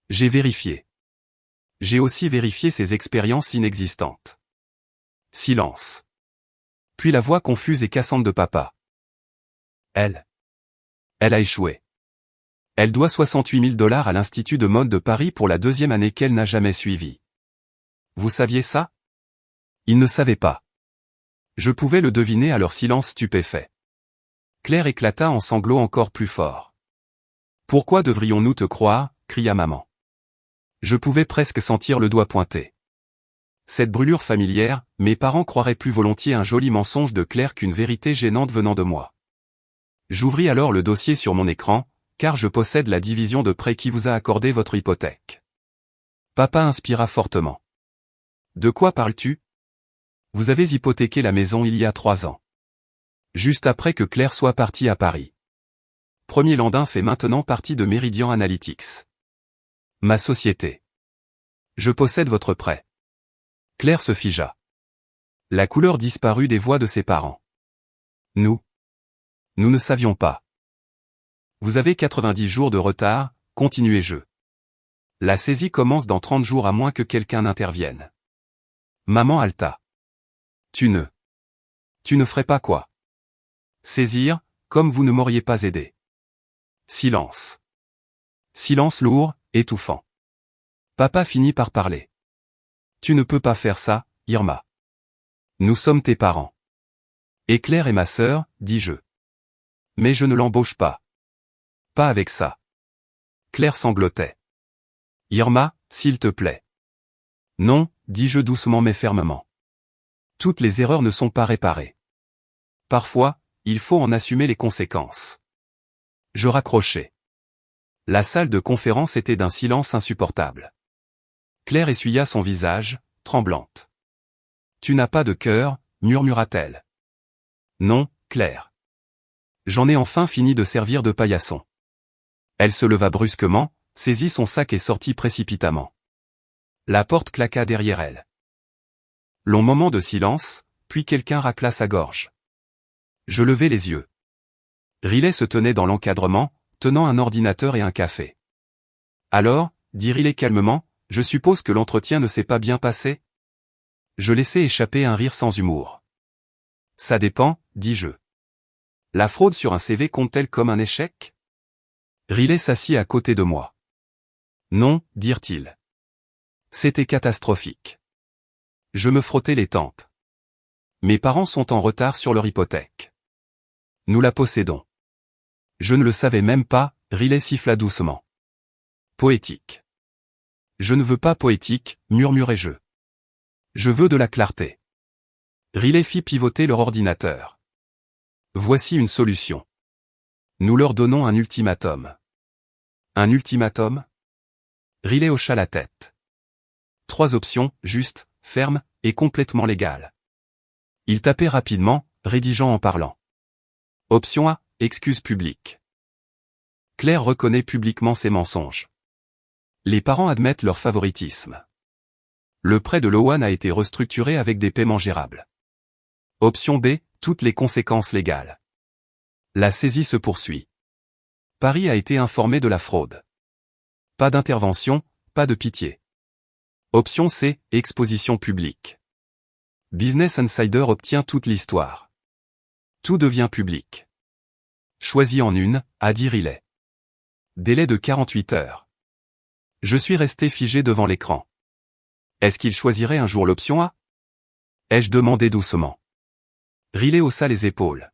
J'ai vérifié. J'ai aussi vérifié ses expériences inexistantes. Silence. Puis la voix confuse et cassante de papa. Elle a échoué. Elle doit 68 000 $ à l'Institut de mode de Paris pour la 2e année qu'elle n'a jamais suivie. Vous saviez ça? Ils ne savaient pas. Je pouvais le deviner à leur silence stupéfait. Claire éclata en sanglots encore plus forts. Pourquoi devrions-nous te croire? Cria maman. Je pouvais presque sentir le doigt pointé. Cette brûlure familière, mes parents croiraient plus volontiers un joli mensonge de Claire qu'une vérité gênante venant de moi. J'ouvris alors le dossier sur mon écran, car je possède la division de prêt qui vous a accordé votre hypothèque. Papa inspira fortement. De quoi parles-tu? Vous avez hypothéqué la maison il y a 3 ans. Juste après que Claire soit partie à Paris. Premier Landin fait maintenant partie de Meridian Analytics. Ma société. Je possède votre prêt. Claire se figea. La couleur disparut des voix de ses parents. Nous ne savions pas. Vous avez 90 jours de retard, continuai-je. La saisie commence dans 30 jours à moins que quelqu'un n'intervienne. Maman haleta. Tu ne ferais pas quoi? Saisir, comme vous ne m'auriez pas aidé. Silence. Silence lourd, étouffant. Papa finit par parler. Tu ne peux pas faire ça, Irma. Nous sommes tes parents. Et Claire est ma sœur, dis-je. Mais je ne l'embauche pas. Pas avec ça. Claire sanglotait. Irma, s'il te plaît. Non, dis-je doucement mais fermement. Toutes les erreurs ne sont pas réparées. Parfois, il faut en assumer les conséquences. Je raccrochai. La salle de conférence était d'un silence insupportable. Claire essuya son visage, tremblante. Tu n'as pas de cœur, murmura-t-elle. Non, Claire. J'en ai enfin fini de servir de paillasson. Elle se leva brusquement, saisit son sac et sortit précipitamment. La porte claqua derrière elle. Long moment de silence, puis quelqu'un racla sa gorge. Je levai les yeux. Riley se tenait dans l'encadrement, tenant un ordinateur et un café. Alors, dit Riley calmement, je suppose que l'entretien ne s'est pas bien passé? Je laissai échapper un rire sans humour. Ça dépend, dis-je. La fraude sur un CV compte-t-elle comme un échec? Riley s'assit à côté de moi. Non, dirent-ils. C'était catastrophique. Je me frottais les tempes. Mes parents sont en retard sur leur hypothèque. Nous la possédons. Je ne le savais même pas, Riley siffla doucement. Poétique. Je ne veux pas poétique, murmurai-je. Je veux de la clarté. Riley fit pivoter leur ordinateur. Voici une solution. Nous leur donnons un ultimatum. Un ultimatum? Riley hocha la tête. 3 options, justes, fermes, et complètement légales. Il tapait rapidement, rédigeant en parlant. Option A, excuse publique. Claire reconnaît publiquement ses mensonges. Les parents admettent leur favoritisme. Le prêt de Loan a été restructuré avec des paiements gérables. Option B, toutes les conséquences légales. La saisie se poursuit. Paris a été informé de la fraude. Pas d'intervention, pas de pitié. Option C, exposition publique. Business Insider obtient toute l'histoire. Tout devient public. Choisis en une, a dit Riley. Délai de 48 heures. Je suis resté figé devant l'écran. Est-ce qu'il choisirait un jour l'option A? Ai-je demandé doucement. Riley haussa les épaules.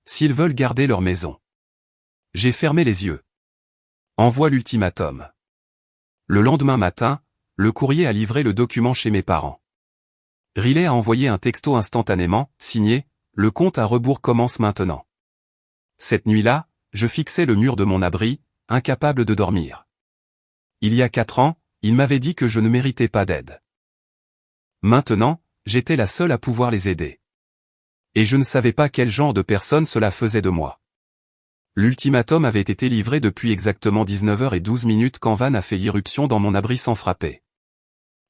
S'ils veulent garder leur maison. J'ai fermé les yeux. Envoie l'ultimatum. Le lendemain matin, le courrier a livré le document chez mes parents. Riley a envoyé un texto instantanément, signé, le compte à rebours commence maintenant. Cette nuit-là, je fixais le mur de mon abri, incapable de dormir. Il y a 4 ans, il m'avait dit que je ne méritais pas d'aide. Maintenant, j'étais la seule à pouvoir les aider. Et je ne savais pas quel genre de personne cela faisait de moi. L'ultimatum avait été livré depuis exactement 19h12 quand Van a fait irruption dans mon abri sans frapper.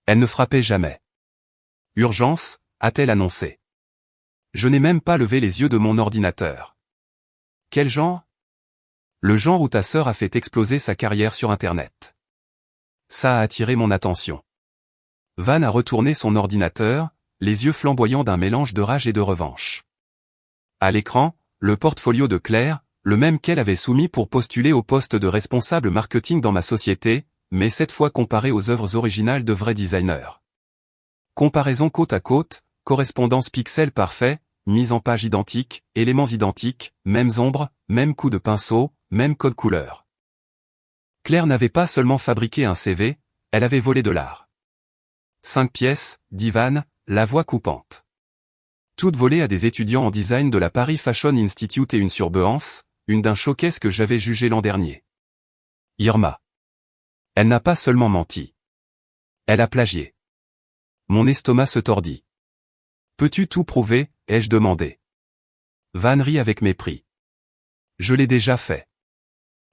Elle ne frappait jamais. Urgence, a-t-elle annoncé. Je n'ai même pas levé les yeux de mon ordinateur. Quel genre? Le genre où ta sœur a fait exploser sa carrière sur Internet. Ça a attiré mon attention. Van a retourné son ordinateur, les yeux flamboyants d'un mélange de rage et de revanche. À l'écran, le portfolio de Claire, le même qu'elle avait soumis pour postuler au poste de responsable marketing dans ma société, mais cette fois comparé aux œuvres originales de vrais designers. Comparaison côte à côte, correspondance pixel parfait, mise en page identique, éléments identiques, mêmes ombres, même coup de pinceau, même code couleur. Claire n'avait pas seulement fabriqué un CV, elle avait volé de l'art. 5 pièces, dit Van, la voix coupante. Toutes volées à des étudiants en design de la Paris Fashion Institute et une sur Behance, une d'un showcase que j'avais jugé l'an dernier. Irma. Elle n'a pas seulement menti. Elle a plagié. Mon estomac se tordit. Peux-tu tout prouver, ai-je demandé. Van rit avec mépris. Je l'ai déjà fait.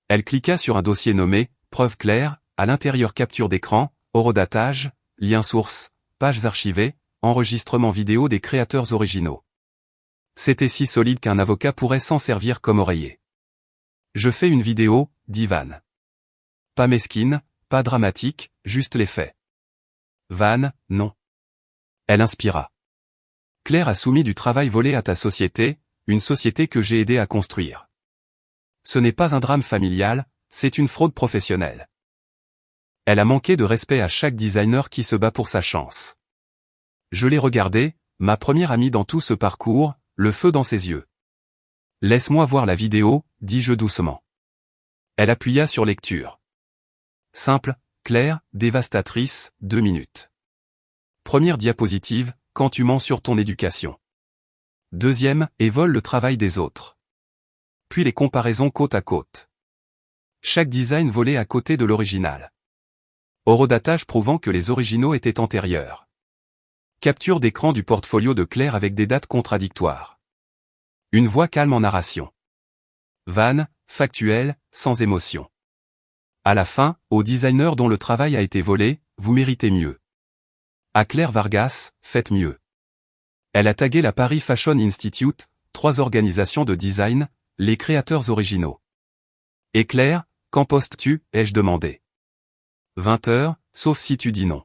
Elle cliqua sur un dossier nommé « Preuve claire », à l'intérieur capture d'écran, horodatage, lien source, pages archivées, enregistrement vidéo des créateurs originaux. C'était si solide qu'un avocat pourrait s'en servir comme oreiller. Je fais une vidéo, dit Van. Pas mesquine, pas dramatique, juste les faits. Van, non. Elle inspira. Claire a soumis du travail volé à ta société, une société que j'ai aidé à construire. Ce n'est pas un drame familial, c'est une fraude professionnelle. Elle a manqué de respect à chaque designer qui se bat pour sa chance. Je l'ai regardée, ma première amie dans tout ce parcours, le feu dans ses yeux. Laisse-moi voir la vidéo, dis-je doucement. Elle appuya sur lecture. Simple, claire, dévastatrice, 2 minutes. Première diapositive, quand tu mens sur ton éducation. Deuxième, et vole le travail des autres. Puis les comparaisons côte à côte. Chaque design volé à côté de l'original. Horodatage prouvant que les originaux étaient antérieurs. Capture d'écran du portfolio de Claire avec des dates contradictoires. Une voix calme en narration. Van, factuel, sans émotion. À la fin, au designer dont le travail a été volé, vous méritez mieux. À Claire Vargas, faites mieux. Elle a tagué la Paris Fashion Institute, 3 organisations de design, les créateurs originaux. Et Claire, qu'en postes-tu, ai-je demandé. 20 heures, sauf si tu dis non.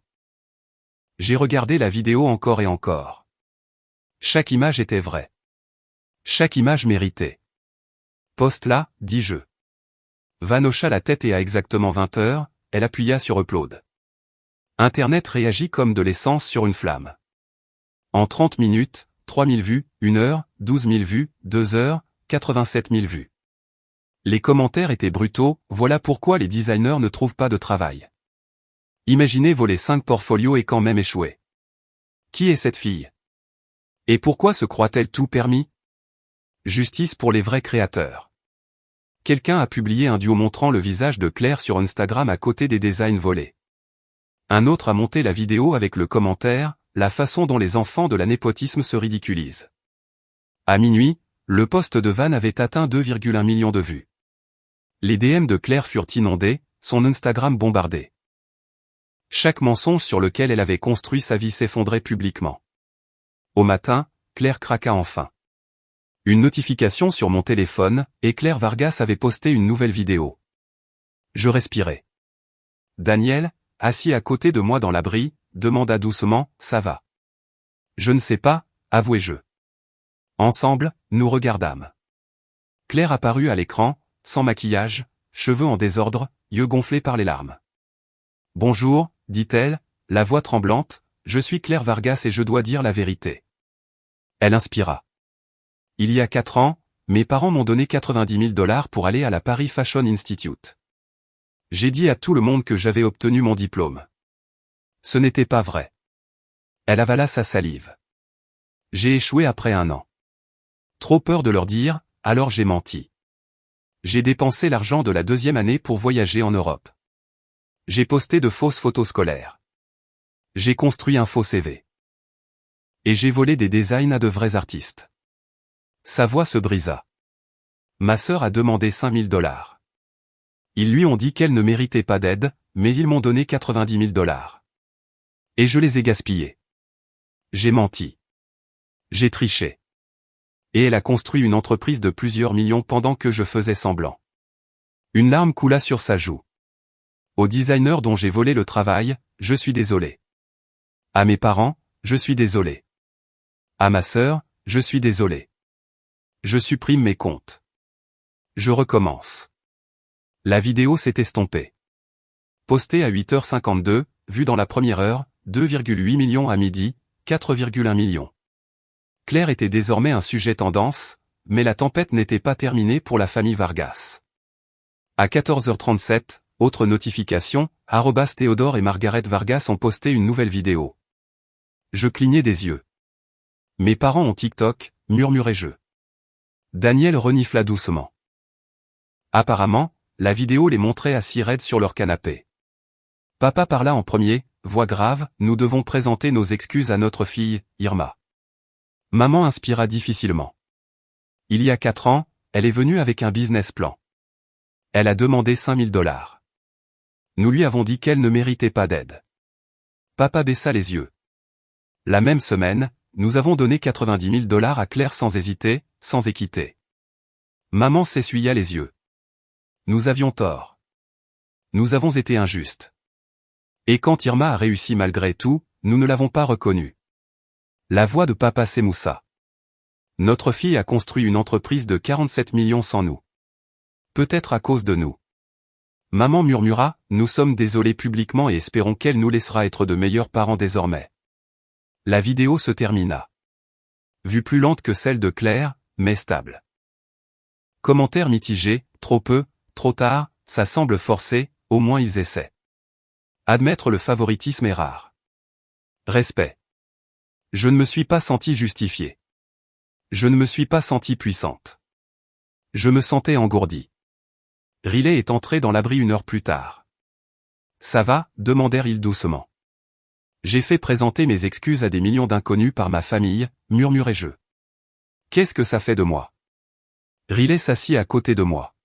J'ai regardé la vidéo encore et encore. Chaque image était vraie. Chaque image méritait. Poste-la, dis-je. Van hocha la tête et à exactement 20 heures, elle appuya sur Upload. Internet réagit comme de l'essence sur une flamme. En 30 minutes, 3000 vues, 1 heure, 12 000 vues, 2 heures, 87 000 vues. Les commentaires étaient brutaux, voilà pourquoi les designers ne trouvent pas de travail. Imaginez voler 5 portfolios et quand même échouer. Qui est cette fille? Et pourquoi se croit-elle tout permis? Justice pour les vrais créateurs. Quelqu'un a publié un duo montrant le visage de Claire sur Instagram à côté des designs volés. Un autre a monté la vidéo avec le commentaire, la façon dont les enfants de la népotisme se ridiculisent. À minuit, le post de Van avait atteint 2,1 millions de vues. Les DM de Claire furent inondés, son Instagram bombardé. Chaque mensonge sur lequel elle avait construit sa vie s'effondrait publiquement. Au matin, Claire craqua enfin. Une notification sur mon téléphone, et Claire Vargas avait posté une nouvelle vidéo. Je respirais. Daniel, assis à côté de moi dans l'abri, demanda doucement, ça va? Je ne sais pas, avouai-je. Ensemble, nous regardâmes. Claire apparut à l'écran, sans maquillage, cheveux en désordre, yeux gonflés par les larmes. Bonjour, dit-elle, la voix tremblante, je suis Claire Vargas et je dois dire la vérité. Elle inspira. Il y a 4 ans, mes parents m'ont donné 90 000 $ pour aller à la Paris Fashion Institute. J'ai dit à tout le monde que j'avais obtenu mon diplôme. Ce n'était pas vrai. Elle avala sa salive. J'ai échoué après 1 an. Trop peur de leur dire, alors j'ai menti. J'ai dépensé l'argent de la 2e année pour voyager en Europe. J'ai posté de fausses photos scolaires. J'ai construit un faux CV. Et j'ai volé des designs à de vrais artistes. Sa voix se brisa. Ma sœur a demandé 5 000 $. Ils lui ont dit qu'elle ne méritait pas d'aide, mais ils m'ont donné 90 000 $. Et je les ai gaspillés. J'ai menti. J'ai triché. Et elle a construit une entreprise de plusieurs millions pendant que je faisais semblant. Une larme coula sur sa joue. Au designer dont j'ai volé le travail, je suis désolé. À mes parents, je suis désolé. À ma sœur, je suis désolé. Je supprime mes comptes. Je recommence. La vidéo s'est estompée. Postée à 8h52, vue dans la première heure, 2,8 millions à midi, 4,1 millions. Claire était désormais un sujet tendance, mais la tempête n'était pas terminée pour la famille Vargas. À 14h37, autre notification, @Théodore et Margaret Vargas ont posté une nouvelle vidéo. Je clignais des yeux. Mes parents ont TikTok, murmurai-je. Daniel renifla doucement. Apparemment, la vidéo les montrait assis raides sur leur canapé. Papa parla en premier, voix grave, nous devons présenter nos excuses à notre fille, Irma. Maman inspira difficilement. Il y a 4 ans, elle est venue avec un business plan. Elle a demandé 5 000 $. Nous lui avons dit qu'elle ne méritait pas d'aide. Papa baissa les yeux. La même semaine, nous avons donné 90 000 $ à Claire sans hésiter, sans équité. Maman s'essuya les yeux. Nous avions tort. Nous avons été injustes. Et quand Irma a réussi malgré tout, nous ne l'avons pas reconnue. La voix de papa s'émoussa. Notre fille a construit une entreprise de 47 millions sans nous. Peut-être à cause de nous. Maman murmura, nous sommes désolés publiquement et espérons qu'elle nous laissera être de meilleurs parents désormais. La vidéo se termina. Vue plus lente que celle de Claire, mais stable. Commentaire mitigé, trop peu, trop tard, ça semble forcé, au moins ils essaient. Admettre le favoritisme est rare. Respect. Je ne me suis pas sentie justifiée. Je ne me suis pas sentie puissante. Je me sentais engourdie. Riley est entré dans l'abri 1 heure plus tard. Ça va, demandèrent-ils doucement. J'ai fait présenter mes excuses à des millions d'inconnus par ma famille, murmurai-je. Qu'est-ce que ça fait de moi? Riley s'assit à côté de moi.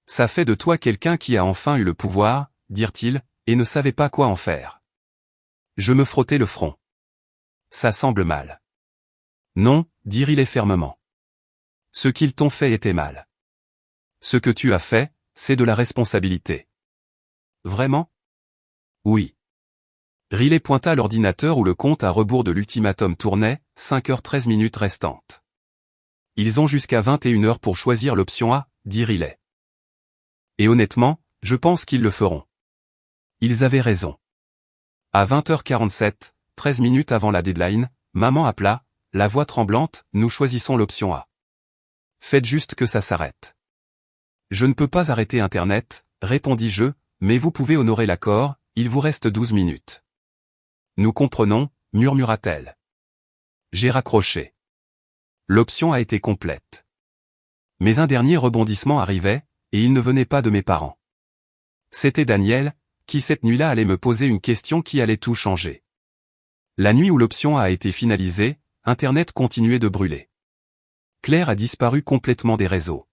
Ça fait de toi quelqu'un qui a enfin eu le pouvoir, dirent-ils, et ne savait pas quoi en faire. Je me frottai le front. Ça semble mal. Non, dit Riley fermement. Ce qu'ils t'ont fait était mal. Ce que tu as fait, c'est de la responsabilité. Vraiment? Oui. Riley pointa l'ordinateur où le compte à rebours de l'ultimatum tournait, 5h13 restantes. Ils ont jusqu'à 21h pour choisir l'option A, dit Riley. Et honnêtement, je pense qu'ils le feront. Ils avaient raison. À 20h47, 13 minutes avant la deadline, maman appela, la voix tremblante, nous choisissons l'option A. Faites juste que ça s'arrête. Je ne peux pas arrêter Internet, répondis-je, mais vous pouvez honorer l'accord, il vous reste 12 minutes. Nous comprenons, murmura-t-elle. J'ai raccroché. L'option a été complète. Mais un dernier rebondissement arrivait, et il ne venait pas de mes parents. C'était Daniel, qui cette nuit-là allait me poser une question qui allait tout changer. La nuit où l'option a été finalisée, Internet continuait de brûler. Claire a disparu complètement des réseaux.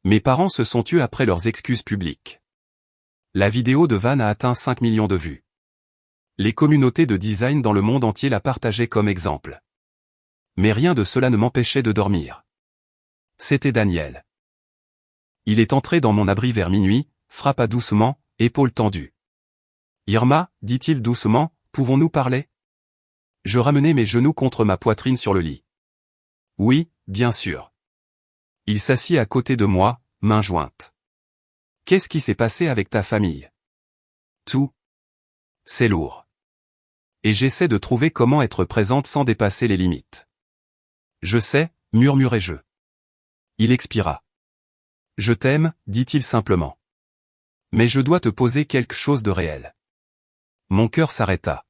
Mes parents se sont tus après leurs excuses publiques. La vidéo de Van a atteint 5 millions de vues. Les communautés de design dans le monde entier la partageaient comme exemple. Mais rien de cela ne m'empêchait de dormir. C'était Daniel. Il est entré dans mon abri vers minuit, frappa doucement, épaules tendues. Irma, dit-il doucement, pouvons-nous parler? Je ramenai mes genoux contre ma poitrine sur le lit. Oui, bien sûr. Il s'assit à côté de moi, mains jointes. Qu'est-ce qui s'est passé avec ta famille? Tout. C'est lourd. Et j'essaie de trouver comment être présente sans dépasser les limites. Je sais, murmurai-je. Il expira. Je t'aime, dit-il simplement. Mais je dois te poser quelque chose de réel. Mon cœur s'arrêta.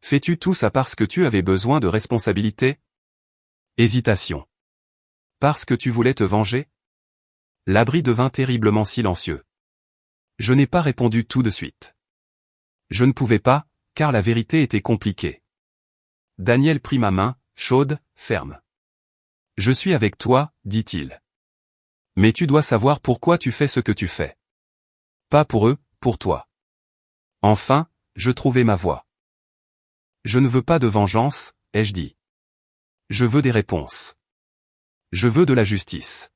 Fais-tu tout ça parce que tu avais besoin de responsabilité? Hésitation. Parce que tu voulais te venger? L'abri devint terriblement silencieux. Je n'ai pas répondu tout de suite. Je ne pouvais pas, car la vérité était compliquée. Daniel prit ma main, chaude, ferme. Je suis avec toi, dit-il. Mais tu dois savoir pourquoi tu fais ce que tu fais. Pas pour eux, pour toi. Enfin, je trouvai ma voix. Je ne veux pas de vengeance, ai-je dit. Je veux des réponses. Je veux de la justice.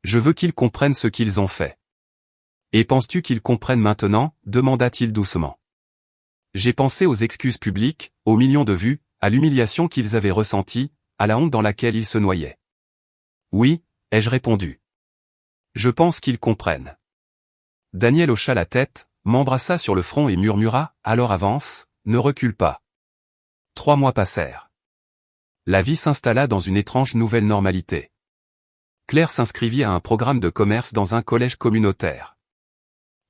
Je veux qu'ils comprennent ce qu'ils ont fait. Et penses-tu qu'ils comprennent maintenant? Demanda-t-il doucement. J'ai pensé aux excuses publiques, aux millions de vues, à l'humiliation qu'ils avaient ressentie, à la honte dans laquelle ils se noyaient. Oui, ai-je répondu. Je pense qu'ils comprennent. Daniel hocha la tête, m'embrassa sur le front et murmura, alors avance, ne recule pas. 3 mois passèrent. La vie s'installa dans une étrange nouvelle normalité. Claire s'inscrivit à un programme de commerce dans un collège communautaire.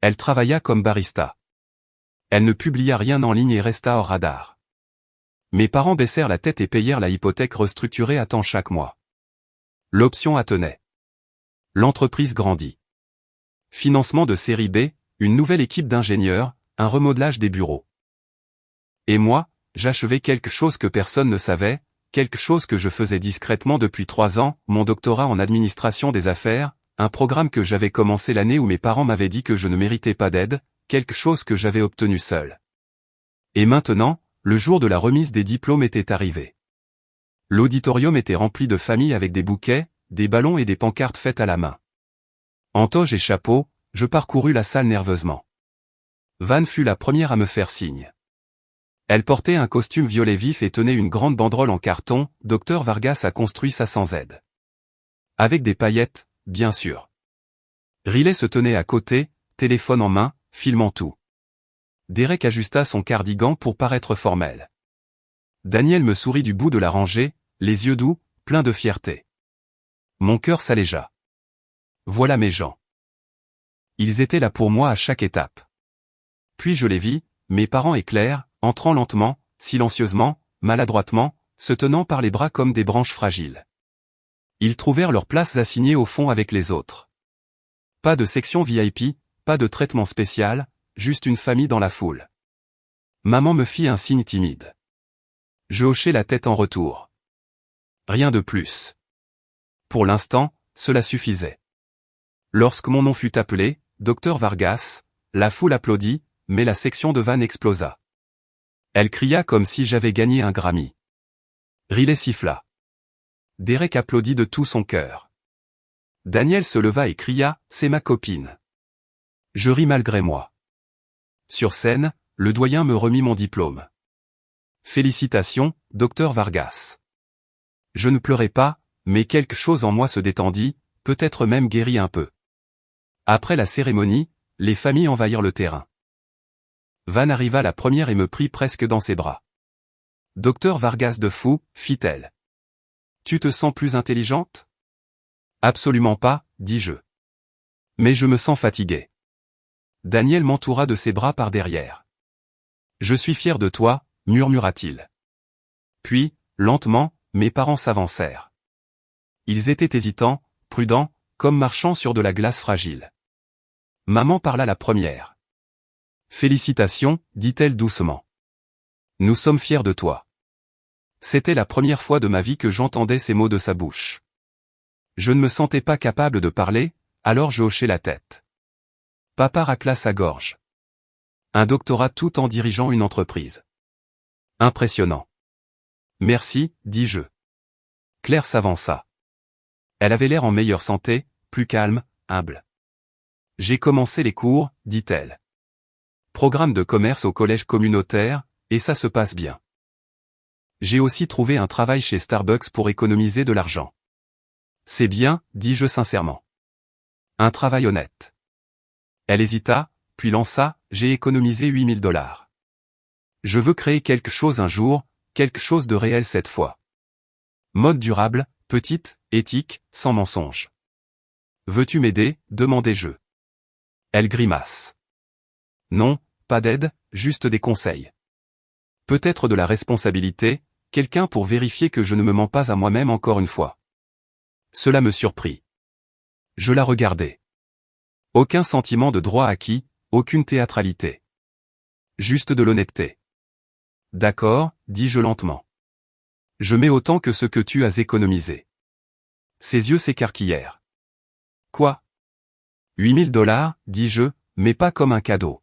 Elle travailla comme barista. Elle ne publia rien en ligne et resta hors radar. Mes parents baissèrent la tête et payèrent la hypothèque restructurée à temps chaque mois. L'option attenait. L'entreprise grandit. Financement de série B, une nouvelle équipe d'ingénieurs, un remodelage des bureaux. Et moi, j'achevais quelque chose que personne ne savait, quelque chose que je faisais discrètement depuis 3 ans, mon doctorat en administration des affaires, un programme que j'avais commencé l'année où mes parents m'avaient dit que je ne méritais pas d'aide, quelque chose que j'avais obtenu seul. Et maintenant, le jour de la remise des diplômes était arrivé. L'auditorium était rempli de familles avec des bouquets, des ballons et des pancartes faites à la main. En toge et chapeau, je parcourus la salle nerveusement. Van fut la première à me faire signe. Elle portait un costume violet vif et tenait une grande banderole en carton, Dr Vargas a construit ça sans aide. Avec des paillettes, bien sûr. Riley se tenait à côté, téléphone en main, filmant tout. Derek ajusta son cardigan pour paraître formel. Daniel me sourit du bout de la rangée, les yeux doux, pleins de fierté. Mon cœur s'allégea. Voilà mes gens. Ils étaient là pour moi à chaque étape. Puis je les vis, mes parents et Claire, entrant lentement, silencieusement, maladroitement, se tenant par les bras comme des branches fragiles. Ils trouvèrent leurs places assignées au fond avec les autres. Pas de section VIP, pas de traitement spécial, juste une famille dans la foule. Maman me fit un signe timide. Je hochai la tête en retour. Rien de plus. Pour l'instant, cela suffisait. Lorsque mon nom fut appelé, Dr Vargas, la foule applaudit, mais la section de Van explosa. Elle cria comme si j'avais gagné un Grammy. Riley siffla. Derek applaudit de tout son cœur. Daniel se leva et cria, c'est ma copine. Je ris malgré moi. Sur scène, le doyen me remit mon diplôme. Félicitations, Dr Vargas. Je ne pleurais pas, mais quelque chose en moi se détendit, peut-être même guérit un peu. Après la cérémonie, les familles envahirent le terrain. Van arriva la première et me prit presque dans ses bras. Docteur Vargas de fou, fit-elle. Tu te sens plus intelligente? Absolument pas, dis-je. Mais je me sens fatigué. Daniel m'entoura de ses bras par derrière. Je suis fier de toi, murmura-t-il. Puis, lentement, mes parents s'avancèrent. Ils étaient hésitants, prudents, comme marchant sur de la glace fragile. Maman parla la première. Félicitations, dit-elle doucement. Nous sommes fiers de toi. C'était la première fois de ma vie que j'entendais ces mots de sa bouche. Je ne me sentais pas capable de parler, alors je hochai la tête. Papa racla sa gorge. Un doctorat tout en dirigeant une entreprise. Impressionnant. Merci, dis-je. Claire s'avança. Elle avait l'air en meilleure santé, plus calme, humble. J'ai commencé les cours, dit-elle. Programme de commerce au collège communautaire, et ça se passe bien. J'ai aussi trouvé un travail chez Starbucks pour économiser de l'argent. C'est bien, dis-je sincèrement. Un travail honnête. Elle hésita, puis lança, j'ai économisé $8000. Je veux créer quelque chose un jour, quelque chose de réel cette fois. Mode durable, petite, éthique, sans mensonge. Veux-tu m'aider, demandai-je. Elle grimace. Non, pas d'aide, juste des conseils. Peut-être de la responsabilité, quelqu'un pour vérifier que je ne me mens pas à moi-même encore une fois. Cela me surprit. Je la regardais. Aucun sentiment de droit acquis, aucune théâtralité. Juste de l'honnêteté. D'accord, dis-je lentement. Je mets autant que ce que tu as économisé. Ses yeux s'écarquillèrent. Quoi? $8000, dis-je, mais pas comme un cadeau.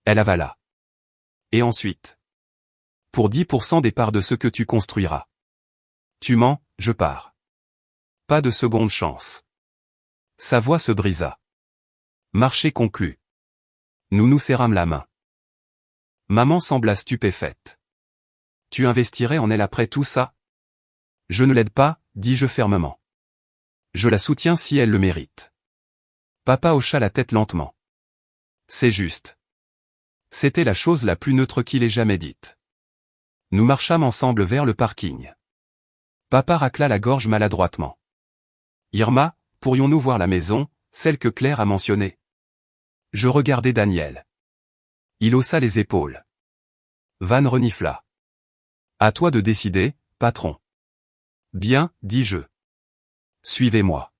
Elle avala. Et ensuite? Pour 10% des parts de ce que tu construiras. Tu mens, je pars. Pas de seconde chance. Sa voix se brisa. Marché conclu. Nous nous serrâmes la main. Maman sembla stupéfaite. Tu investirais en elle après tout ça? Je ne l'aide pas, dis-je fermement. Je la soutiens si elle le mérite. Papa hocha la tête lentement. C'est juste. C'était la chose la plus neutre qu'il ait jamais dite. Nous marchâmes ensemble vers le parking. Papa racla la gorge maladroitement. Irma, pourrions-nous voir la maison, celle que Claire a mentionnée? Je regardai Daniel. Il haussa les épaules. Van renifla. À toi de décider, patron. Bien, dis-je. Suivez-moi.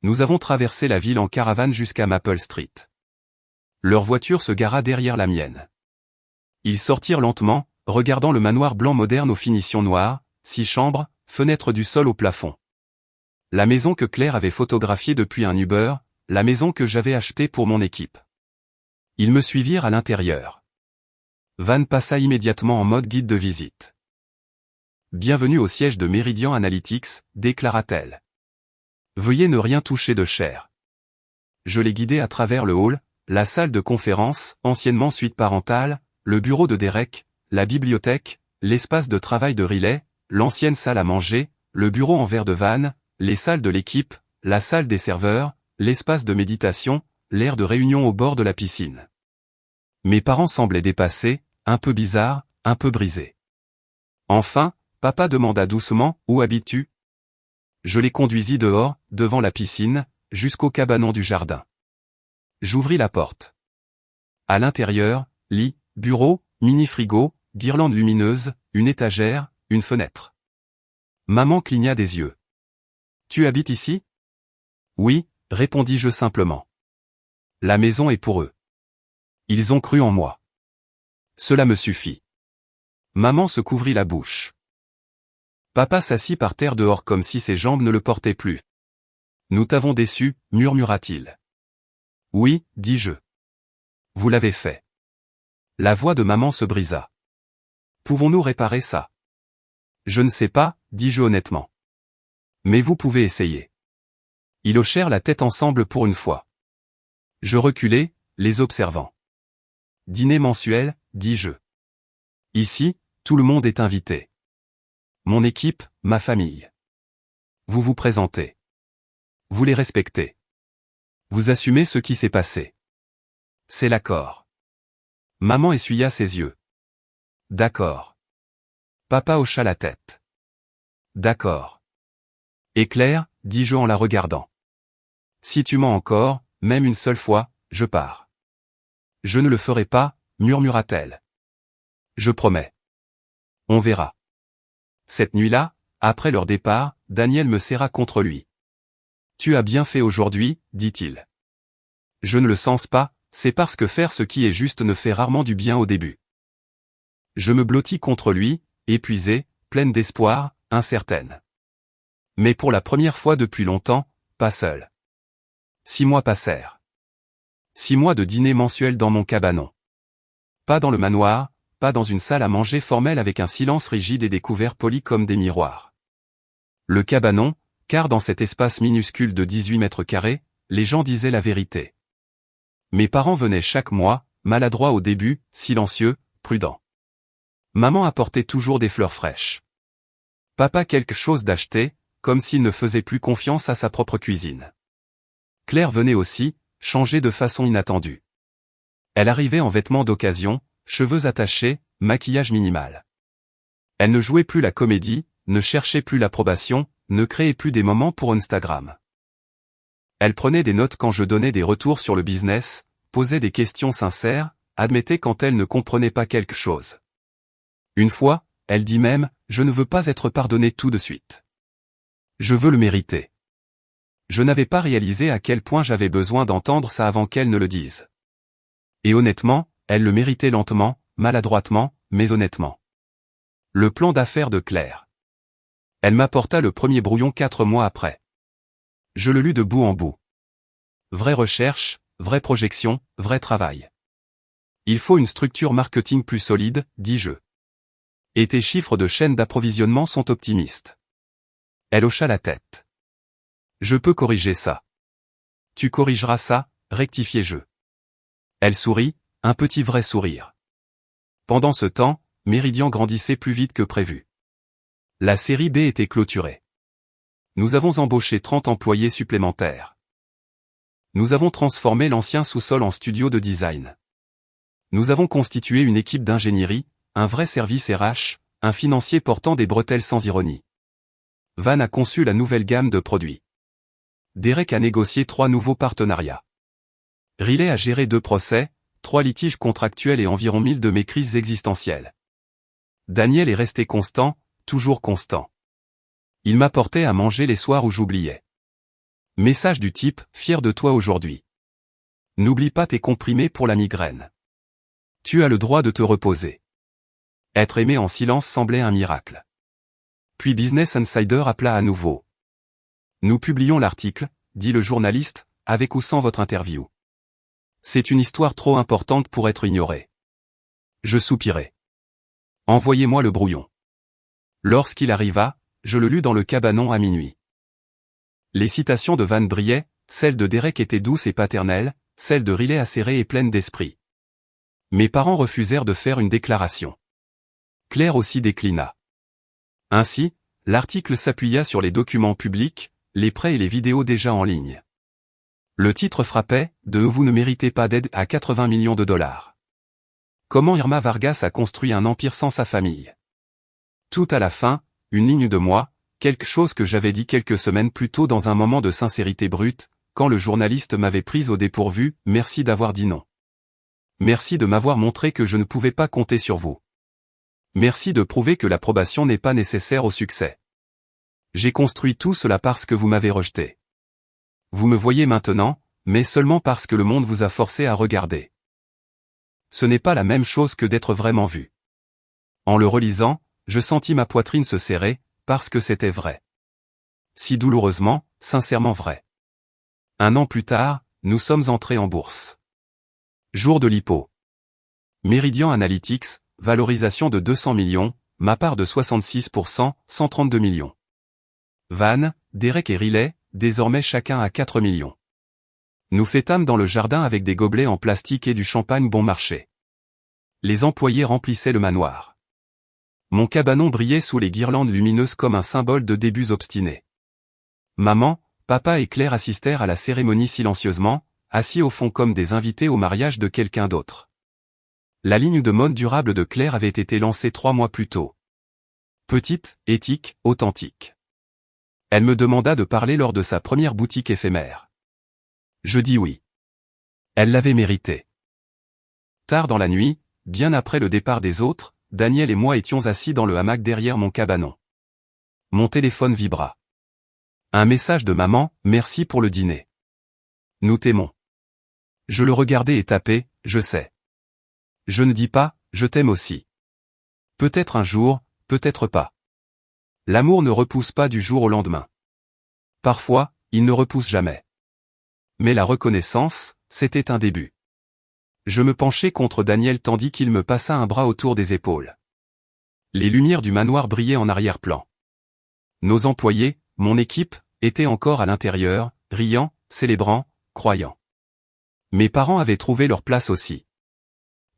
Nous avons traversé la ville en caravane jusqu'à Maple Street. Leur voiture se gara derrière la mienne. Ils sortirent lentement, regardant le manoir blanc moderne aux finitions noires, 6 chambres, fenêtres du sol au plafond. La maison que Claire avait photographiée depuis un Uber, la maison que j'avais achetée pour mon équipe. Ils me suivirent à l'intérieur. Van passa immédiatement en mode guide de visite. Bienvenue au siège de Meridian Analytics, déclara-t-elle. Veuillez ne rien toucher de cher. Je les guidai à travers le hall, la salle de conférence, anciennement suite parentale, le bureau de Derek, la bibliothèque, l'espace de travail de Riley, l'ancienne salle à manger, le bureau en verre de Van, les salles de l'équipe, la salle des serveurs, l'espace de méditation, l'aire de réunion au bord de la piscine. Mes parents semblaient dépassés, un peu bizarres, un peu brisés. Enfin, papa demanda doucement, où habites-tu? Je les conduisis dehors, devant la piscine, jusqu'au cabanon du jardin. J'ouvris la porte. À l'intérieur, lit, bureau, mini-frigo, guirlande lumineuse, une étagère, une fenêtre. Maman cligna des yeux. Tu habites ici? Oui, répondis-je simplement. La maison est pour eux. Ils ont cru en moi. Cela me suffit. Maman se couvrit la bouche. Papa s'assit par terre dehors comme si ses jambes ne le portaient plus. Nous t'avons déçu, murmura-t-il. Oui, dis-je. Vous l'avez fait. La voix de maman se brisa. Pouvons-nous réparer ça? Je ne sais pas, dis-je honnêtement. Mais vous pouvez essayer. Ils hochèrent la tête ensemble pour une fois. Je reculai, les observant. Dîner mensuel, dis-je. Ici, tout le monde est invité. Mon équipe, ma famille. Vous vous présentez. Vous les respectez. Vous assumez ce qui s'est passé. C'est l'accord. Maman essuya ses yeux. D'accord. Papa hocha la tête. D'accord. Et Claire, dis-je en la regardant. Si tu mens encore, même une seule fois, je pars. Je ne le ferai pas, murmura-t-elle. Je promets. On verra. Cette nuit-là, après leur départ, Daniel me serra contre lui. Tu as bien fait aujourd'hui, dit-il. Je ne le sens pas, c'est parce que faire ce qui est juste ne fait rarement du bien au début. Je me blottis contre lui, épuisée, pleine d'espoir, incertaine. Mais pour la première fois depuis longtemps, pas seule. 6 mois passèrent. 6 mois de dîner mensuel dans mon cabanon. Pas dans le manoir, pas dans une salle à manger formelle avec un silence rigide et des couverts polis comme des miroirs. Le cabanon, car dans cet espace minuscule de 18 mètres carrés, les gens disaient la vérité. Mes parents venaient chaque mois, maladroits au début, silencieux, prudents. Maman apportait toujours des fleurs fraîches. Papa quelque chose d'acheté, comme s'il ne faisait plus confiance à sa propre cuisine. Claire venait aussi, changée de façon inattendue. Elle arrivait en vêtements d'occasion, cheveux attachés, maquillage minimal. Elle ne jouait plus la comédie, ne cherchait plus l'approbation, ne créait plus des moments pour Instagram. Elle prenait des notes quand je donnais des retours sur le business, posait des questions sincères, admettait quand elle ne comprenait pas quelque chose. Une fois, elle dit même, je ne veux pas être pardonnée tout de suite. Je veux le mériter. Je n'avais pas réalisé à quel point j'avais besoin d'entendre ça avant qu'elle ne le dise. Et honnêtement, elle le méritait lentement, maladroitement, mais honnêtement. Le plan d'affaires de Claire. Elle m'apporta le premier brouillon 4 mois après. Je le lus de bout en bout. Vraie recherche, vraie projection, vrai travail. Il faut une structure marketing plus solide, dis-je. Et tes chiffres de chaîne d'approvisionnement sont optimistes. Elle hocha la tête. Je peux corriger ça. Tu corrigeras ça, rectifiai-je. Elle sourit, un petit vrai sourire. Pendant ce temps, Méridian grandissait plus vite que prévu. La série B était clôturée. Nous avons embauché 30 employés supplémentaires. Nous avons transformé l'ancien sous-sol en studio de design. Nous avons constitué une équipe d'ingénierie, un vrai service RH, un financier portant des bretelles sans ironie. Van a conçu la nouvelle gamme de produits. Derek a négocié 3 nouveaux partenariats. Riley a géré 2 procès, 3 litiges contractuels et environ 1000 de mes crises existentielles. Daniel est resté constant, toujours constant. Il m'apportait à manger les soirs où j'oubliais. Message du type, fier de toi aujourd'hui. N'oublie pas tes comprimés pour la migraine. Tu as le droit de te reposer. Être aimé en silence semblait un miracle. Puis Business Insider appela à nouveau. Nous publions l'article, dit le journaliste, avec ou sans votre interview. C'est une histoire trop importante pour être ignorée. Je soupirai. Envoyez-moi le brouillon. Lorsqu'il arriva, je le lus dans le cabanon à minuit. Les citations de Van brillaient, celles de Derek étaient douces et paternelles, celles de Riley acérées et pleines d'esprit. Mes parents refusèrent de faire une déclaration. Claire aussi déclina. Ainsi, l'article s'appuya sur les documents publics, les prêts et les vidéos déjà en ligne. Le titre frappait, de « Vous ne méritez pas d'aide à 80 millions de dollars. Comment Irma Vargas a construit un empire sans sa famille. Tout à la fin, une ligne de moi, quelque chose que j'avais dit quelques semaines plus tôt dans un moment de sincérité brute, quand le journaliste m'avait prise au dépourvu, merci d'avoir dit non. Merci de m'avoir montré que je ne pouvais pas compter sur vous. Merci de prouver que l'approbation n'est pas nécessaire au succès. J'ai construit tout cela parce que vous m'avez rejeté. Vous me voyez maintenant, mais seulement parce que le monde vous a forcé à regarder. Ce n'est pas la même chose que d'être vraiment vu. En le relisant, je sentis ma poitrine se serrer, parce que c'était vrai. Si douloureusement, sincèrement vrai. 1 an plus tard, nous sommes entrés en bourse. Jour de l'IPO. Meridian Analytics, valorisation de 200 millions, ma part de 66%, 132 millions. Van, Derek et Riley, désormais chacun à 4 millions. Nous fêtâmes dans le jardin avec des gobelets en plastique et du champagne bon marché. Les employés remplissaient le manoir. Mon cabanon brillait sous les guirlandes lumineuses comme un symbole de débuts obstinés. Maman, papa et Claire assistèrent à la cérémonie silencieusement, assis au fond comme des invités au mariage de quelqu'un d'autre. La ligne de mode durable de Claire avait été lancée 3 mois plus tôt. Petite, éthique, authentique. Elle me demanda de parler lors de sa première boutique éphémère. Je dis oui. Elle l'avait mérité. Tard dans la nuit, bien après le départ des autres, Daniel et moi étions assis dans le hamac derrière mon cabanon. Mon téléphone vibra. Un message de maman, merci pour le dîner. Nous t'aimons. Je le regardais et tapais, je sais. Je ne dis pas, je t'aime aussi. Peut-être un jour, peut-être pas. L'amour ne repousse pas du jour au lendemain. Parfois, il ne repousse jamais. Mais la reconnaissance, c'était un début. Je me penchai contre Daniel tandis qu'il me passa un bras autour des épaules. Les lumières du manoir brillaient en arrière-plan. Nos employés, mon équipe, étaient encore à l'intérieur, riant, célébrant, croyant. Mes parents avaient trouvé leur place aussi.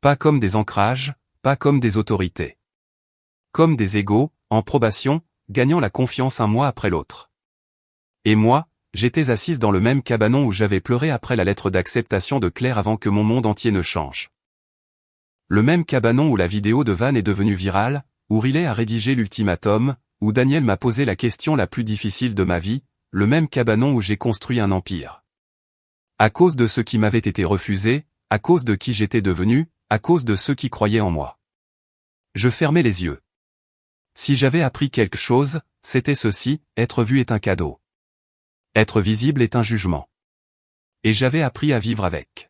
Pas comme des ancrages, pas comme des autorités. Comme des égaux, en probation, gagnant la confiance un mois après l'autre. Et moi, j'étais assise dans le même cabanon où j'avais pleuré après la lettre d'acceptation de Claire avant que mon monde entier ne change. Le même cabanon où la vidéo de Van est devenue virale, où Riley a rédigé l'ultimatum, où Daniel m'a posé la question la plus difficile de ma vie, le même cabanon où j'ai construit un empire. À cause de ce qui m'avait été refusé, à cause de qui j'étais devenu, à cause de ceux qui croyaient en moi. Je fermais les yeux. Si j'avais appris quelque chose, c'était ceci, être vu est un cadeau. Être visible est un jugement. Et j'avais appris à vivre avec.